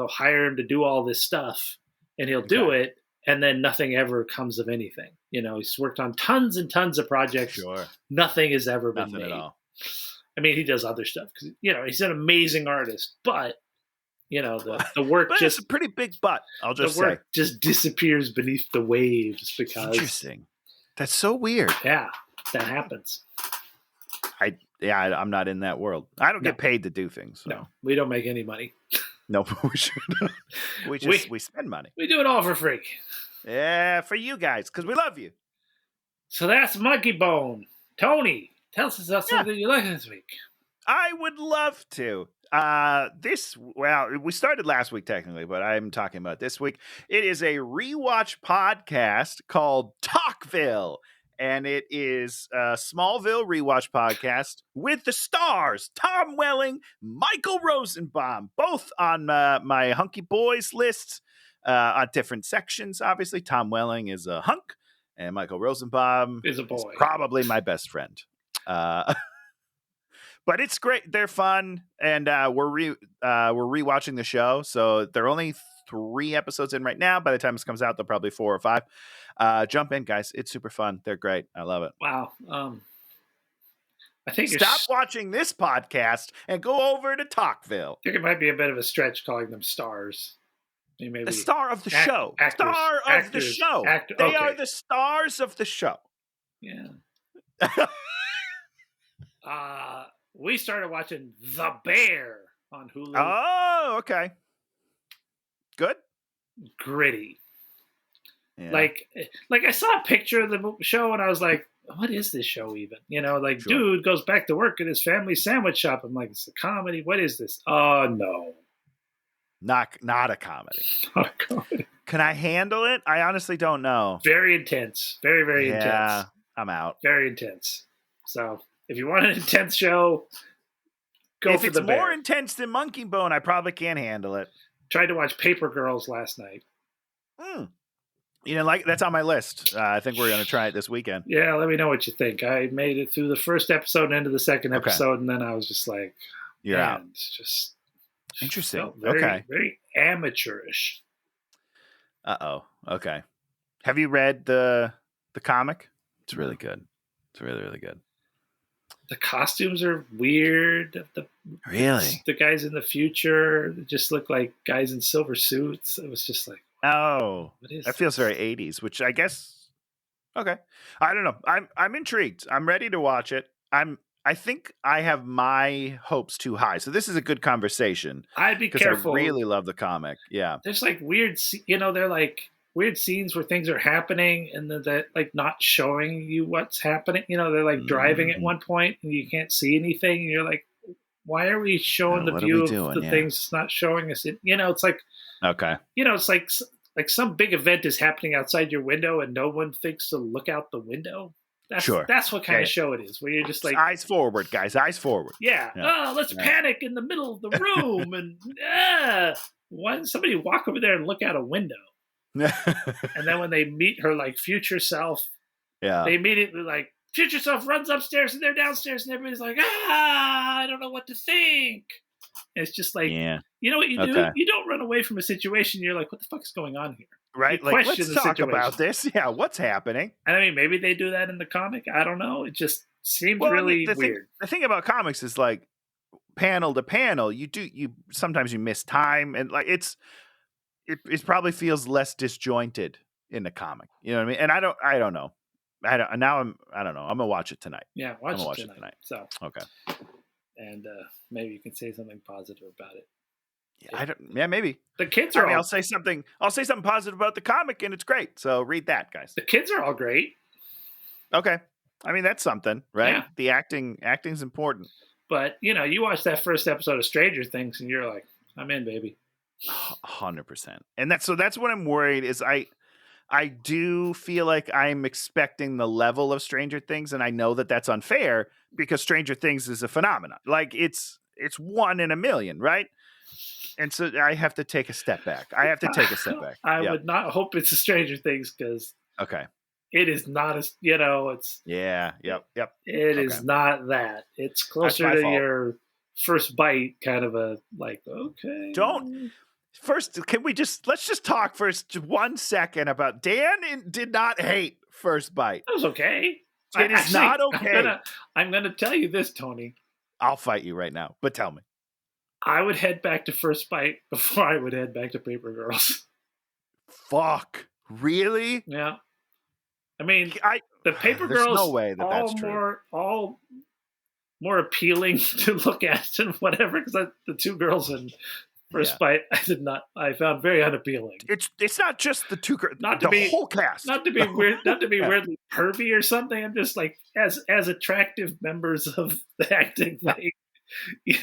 hire him to do all this stuff, and he'll do it, and then nothing ever comes of anything. You know, he's worked on tons and tons of projects. Sure, nothing has ever been made at all. I mean, he does other stuff because, you know, he's an amazing artist, but, you know, the work but just it's a pretty big butt. I'll just say the work just disappears beneath the waves because interesting. That's so weird. Yeah, that happens. I'm not in that world. I don't get paid to do things. So. No, we don't make any money. No, we should. we spend money. We do it all for free. Yeah, for you guys because we love you. So that's Monkeybone. Tony. Tell us something you like this week. I would love to. We started last week technically, but I'm talking about this week. It is a rewatch podcast called Talkville, and it is a Smallville rewatch podcast with the stars Tom Welling, Michael Rosenbaum, both on my Hunky Boys lists on different sections. Obviously, Tom Welling is a hunk, and Michael Rosenbaum is a boy. Is probably my best friend. But it's great. They're fun, and we're rewatching the show. So they're only 3 episodes in right now. By the time this comes out, they'll probably 4 or 5. Jump in, guys. It's super fun. They're great. I love it. Wow. I think Stop watching this podcast and go over to Talkville. I think it might be a bit of a stretch calling them stars. Maybe the star of the show. Actors, star actors, of the show. They are the stars of the show. Yeah. We started watching The Bear on Hulu. Oh, okay. Good. Gritty. Yeah. Like I saw a picture of the show and I was like, what is this show even? Sure. Dude goes back to work at his family sandwich shop. I'm like, it's a comedy. What is this? Oh, no. Not a comedy. Not a comedy. Can I handle it? I honestly don't know. Very intense. Very, very intense. Yeah, I'm out. Very intense. So if you want an intense show, go if for it's The Bear. more intense than Monkeybone, I probably can't handle it. Tried to watch Paper Girls last night. That's on my list. I think we're going to try it this weekend. Yeah, let me know what you think. I made it through the first episode and into the second episode, and then I was just like, you're out. It's just interesting. Very, very amateurish. Uh-oh. Okay. Have you read the comic? It's really good. It's really, really good. The costumes are weird. Really? The guys in the future just look like guys in silver suits. It was just like, oh, that feels very 80s, which I guess, okay. I don't know. I'm intrigued. I'm ready to watch it. I think I have my hopes too high. So this is a good conversation. I'd be careful. I really love the comic. Yeah. There's like weird, they're like weird scenes where things are happening and they're like not showing you what's happening. They're like driving at one point and you can't see anything. And you're like, why are we showing the view of the things it's not showing us? It's like, okay. It's like some big event is happening outside your window and no one thinks to look out the window. That's what kind of show it is, where you're just like... Eyes forward, guys. Eyes forward. Yeah. Oh, let's panic in the middle of the room. And why doesn't somebody walk over there and look out a window? And then when they meet her like future self, they immediately like, future self runs upstairs and they're downstairs and everybody's like, I don't know what to think. And it's just like, you know what you do? You don't run away from a situation. You're like, what the fuck is going on here? Right? Like, let's talk about this. Yeah, what's happening? And I mean, maybe they do that in the comic. I don't know. It just seems really weird. The thing about comics is like panel to panel, you sometimes you miss time, and like it probably feels less disjointed in the comic. You know what I mean? And I don't know. I don't know. I'm gonna watch it tonight. Yeah, watch it tonight. So okay. And maybe you can say something positive about it. Yeah, maybe. The kids are I'll say something positive about the comic and it's great. So read that, guys. The kids are all great. Okay. I mean, that's something, right? Yeah. The acting's important. But, you watch that first episode of Stranger Things and you're like, I'm in, baby. 100%. And that's what I'm worried is I do feel like I'm expecting the level of Stranger Things, and I know that that's unfair because Stranger Things is a phenomenon. Like it's 1 in a million, right? And so I have to take a step back. I would not hope it's a Stranger Things because it is not as it's yep. It is not that. It's closer to your First Bite kind of a like. Okay, First, let's just talk for 1 second about Dan did not hate First Bite. That was okay. It is not okay. I'm gonna tell you this, Tony. I'll fight you right now, but tell me. I would head back to First Bite before I would head back to Paper Girls. Fuck. Really? Yeah. I mean, the Paper Girls no way that's true. All more appealing to look at and whatever, because the 2 girls in First Bite, I found very unappealing. It's not just the 2 girls, whole cast. Not to be weird, not to be weirdly pervy or something. I'm just like as attractive members of the acting thing.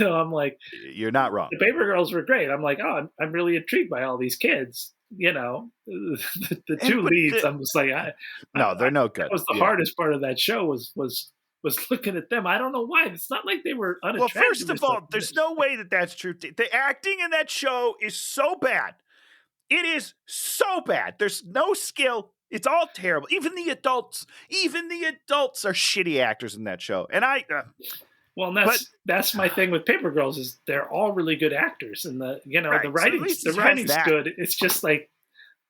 I'm like, You're not wrong. the Paper Girls were great. I'm like, oh, I'm really intrigued by all these kids. The two leads. I'm just like, they're no good. That was the hardest part of that show was looking at them. I don't know why. It's not like they were unattractive. Well, first of all, there's no way that's true. The acting in that show is so bad. It is so bad. There's no skill. It's all terrible. Even the adults are shitty actors in that show. And well, that's my thing with Paper Girls is they're all really good actors, and the writing's good. It's just like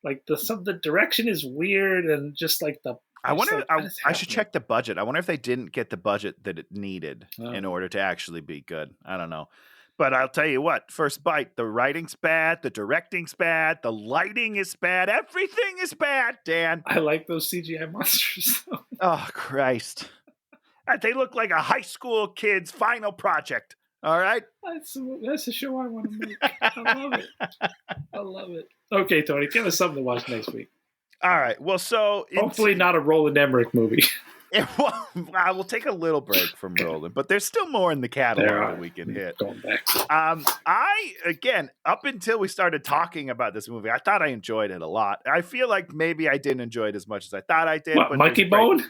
the direction is weird, and just like I wonder. I should check the budget. I wonder if they didn't get the budget that it needed in order to actually be good. I don't know. But I'll tell you what, first bite, the writing's bad, the directing's bad, the lighting is bad, everything is bad, Dan. I like those CGI monsters. Oh, Christ. They look like a high school kid's final project. All right? That's a show I want to make. I love it. Okay, Tony, give us something to watch next week. All right. Well, so... Hopefully not a Roland Emmerich movie. I will take a little break from Roland, but there's still more in the catalog that we can hit. Going back. Again, up until we started talking about this movie, I thought I enjoyed it a lot. I feel like maybe I didn't enjoy it as much as I thought I did. What, Monkeybone?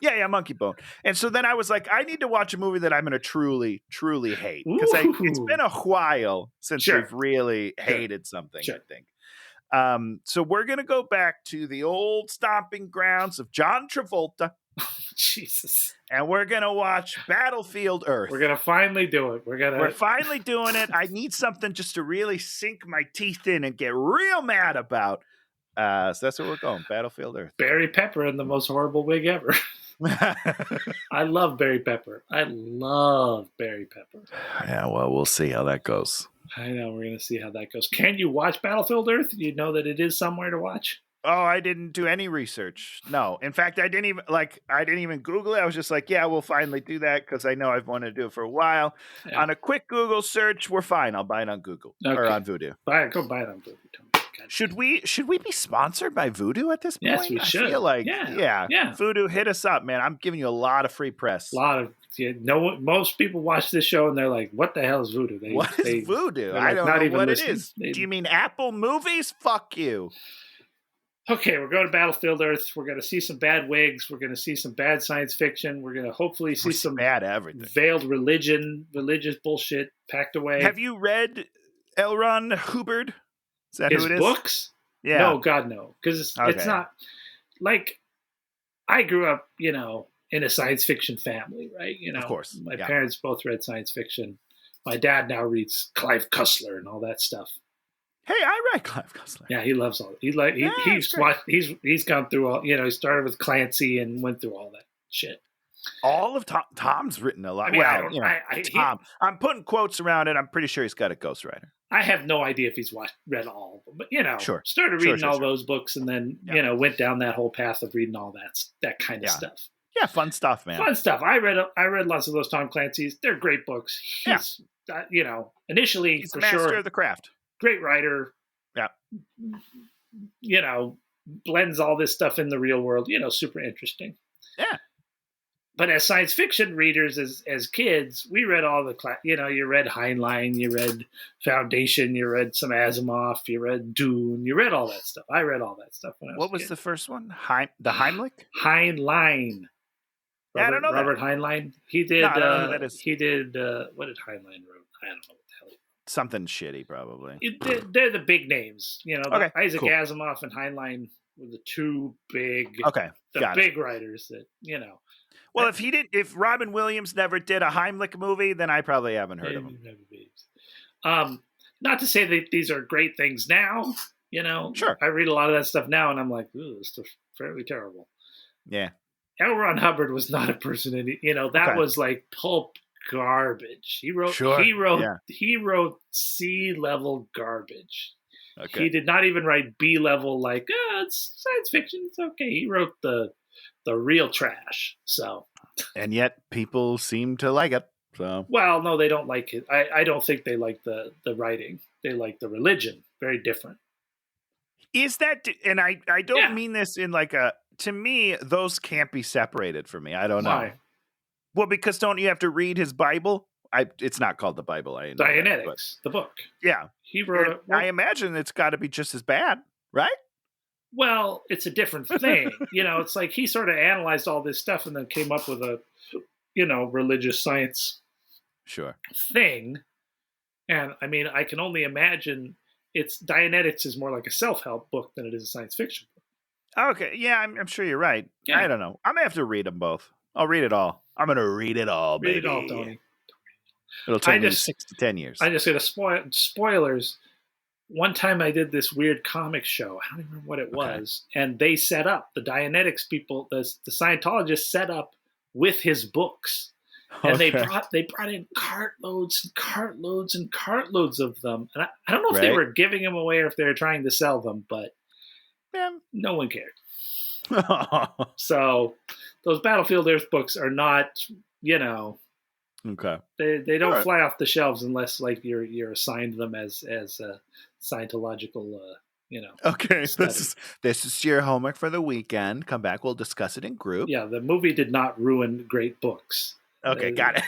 Yeah, Monkeybone. And so then I was like, I need to watch a movie that I'm going to truly, truly hate. Because it's been a while since we've really hated something, I think. So we're going to go back to the old stomping grounds of John Travolta. Jesus. And we're going to watch Battlefield Earth. We're going to finally do it. We're finally doing it. I need something just to really sink my teeth in and get real mad about. So that's where we're going. Battlefield Earth. Barry Pepper in the most horrible wig ever. I love Barry Pepper. Yeah, well, we'll see how that goes. I know. We're going to see how that goes. Can you watch Battlefield Earth? Do you know that it is somewhere to watch? Oh, I didn't do any research. No. In fact, I didn't even Google it. I was just like, yeah, we'll finally do that because I know I've wanted to do it for a while. Yeah. On a quick Google search, we're fine. I'll buy it on Google or on Vudu. Go buy it on Vudu. Should we be sponsored by Vudu at this point? Yes, we should. I feel like, yeah. Vudu, hit us up, man. I'm giving you a lot of free press. Most people watch this show and they're like, what the hell is Vudu? What is Vudu? I don't know what it is. Do you mean Apple Movies? Fuck you. Okay, we're going to Battlefield Earth. We're going to see some bad wigs. We're going to see some bad science fiction. We're going to hopefully see some bad everything. Veiled religious bullshit packed away. Have you read L. Ron Hubbard? Is that who it is? Books? Yeah. No, God, no. Because it's not like I grew up, in a science fiction family, right? Of course. My parents both read science fiction. My dad now reads Clive Cussler and all that stuff. Hey, I read Clive Cussler. Yeah, he loves all. He's gone through all. He started with Clancy and went through all that shit. All of Tom's written a lot. I mean, Tom. I'm putting quotes around it. I'm pretty sure he's got a ghostwriter. I have no idea if he's read all of them, but started reading all those books and then went down that whole path of reading all that kind of stuff. Yeah, fun stuff, man. Fun stuff. I read lots of those Tom Clancy's. They're great books. He's initially he's a master of the craft. Great writer. Yeah. Blends all this stuff in the real world. Super interesting. Yeah. But as science fiction readers, as kids, we read all the you read Heinlein, you read Foundation, you read some Asimov, you read Dune, you read all that stuff. I read all that stuff when I was What was the first one? The Heimlich? Heinlein. I don't know Robert Heinlein. He did. No, I don't know who that is. He did. What did Heinlein wrote? I don't know what the hell. Something shitty, probably. They're the big names. Isaac cool. Asimov and Heinlein were the two big. Okay. Big writers that Well, if Robin Williams never did a Heimlich movie, then I probably haven't heard of him. Not to say that these are great things now. Sure. I read a lot of that stuff now, and I'm like, ooh, this stuff's fairly terrible. Yeah. L. Ron Hubbard was not a person that was like pulp garbage. He wrote C-level garbage. Okay. He did not even write B-level like, it's science fiction, it's okay. He wrote the real trash. So, and yet people seem to like it. So, well, no, they don't like it. I don't think they like the writing. They like the religion. Very different. Is that? And I don't mean this in like a. To me, those can't be separated for me. I don't know. Why? Well, because don't you have to read his Bible? It's not called the Bible. I know that, Dianetics, the book. Yeah. He wrote I imagine it's got to be just as bad, right? Well, it's a different thing. It's like he sort of analyzed all this stuff and then came up with a, religious science thing. And I mean, I can only imagine Dianetics is more like a self-help book than it is a science fiction book. Okay. Yeah, I'm sure you're right. Yeah. I don't know. I'm going to have to read them both. I'll read it all. I'm going to read it all, baby. Read it all, Tony. It'll take me 6 to 10 years. I just got spoilers. One time I did this weird comic show. I don't remember what it was. And they set up, the Dianetics people, the Scientologists set up with his books. And they brought in cartloads and cartloads and cartloads of them. And I don't know if they were giving them away or if they were trying to sell them, but no one cared. So those Battlefield Earth books are not, Okay. They don't fly off the shelves unless like you're assigned them as a Scientological Okay. This is your homework for the weekend. Come back, we'll discuss it in group. Yeah, the movie did not ruin great books. Okay, got it.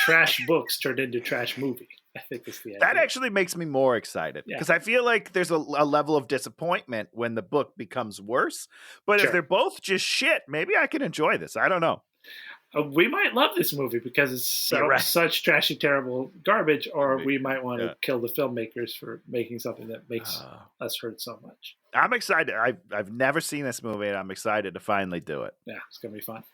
Trash books turned into trash movie. I think is the idea. That actually makes me more excited because I feel like there's a level of disappointment when the book becomes worse. But if they're both just shit, maybe I can enjoy this. I don't know. We might love this movie because it's such trashy, terrible garbage, or we might want to kill the filmmakers for making something that makes us hurt so much. I'm excited. I've never seen this movie, and I'm excited to finally do it. Yeah, it's going to be fun.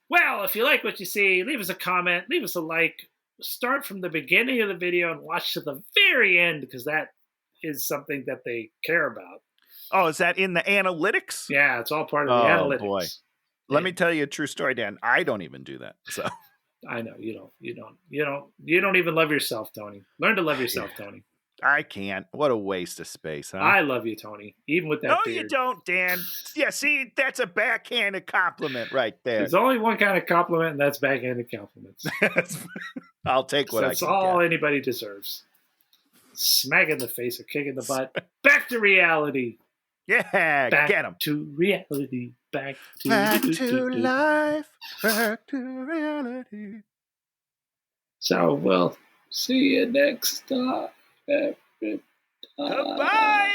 Well, if you like what you see, leave us a comment, leave us a like, start from the beginning of the video and watch to the very end because that is something that they care about. Oh, is that in the analytics? Yeah, it's all part of the analytics. Boy. Let me tell you a true story, Dan. I don't even do that. So I know you don't even love yourself, Tony. Learn to love yourself, Tony. I can't. What a waste of space, huh? I love you, Tony. Even with that beard. No, you don't, Dan. Yeah, see, that's a backhanded compliment right there. There's only one kind of compliment, and that's backhanded compliments. I'll take what I can. That's all anybody deserves. Smack in the face or kick in the butt. Back to reality. Yeah, get him. To reality. Back to life. Back to reality. So we'll see you next time. Goodbye.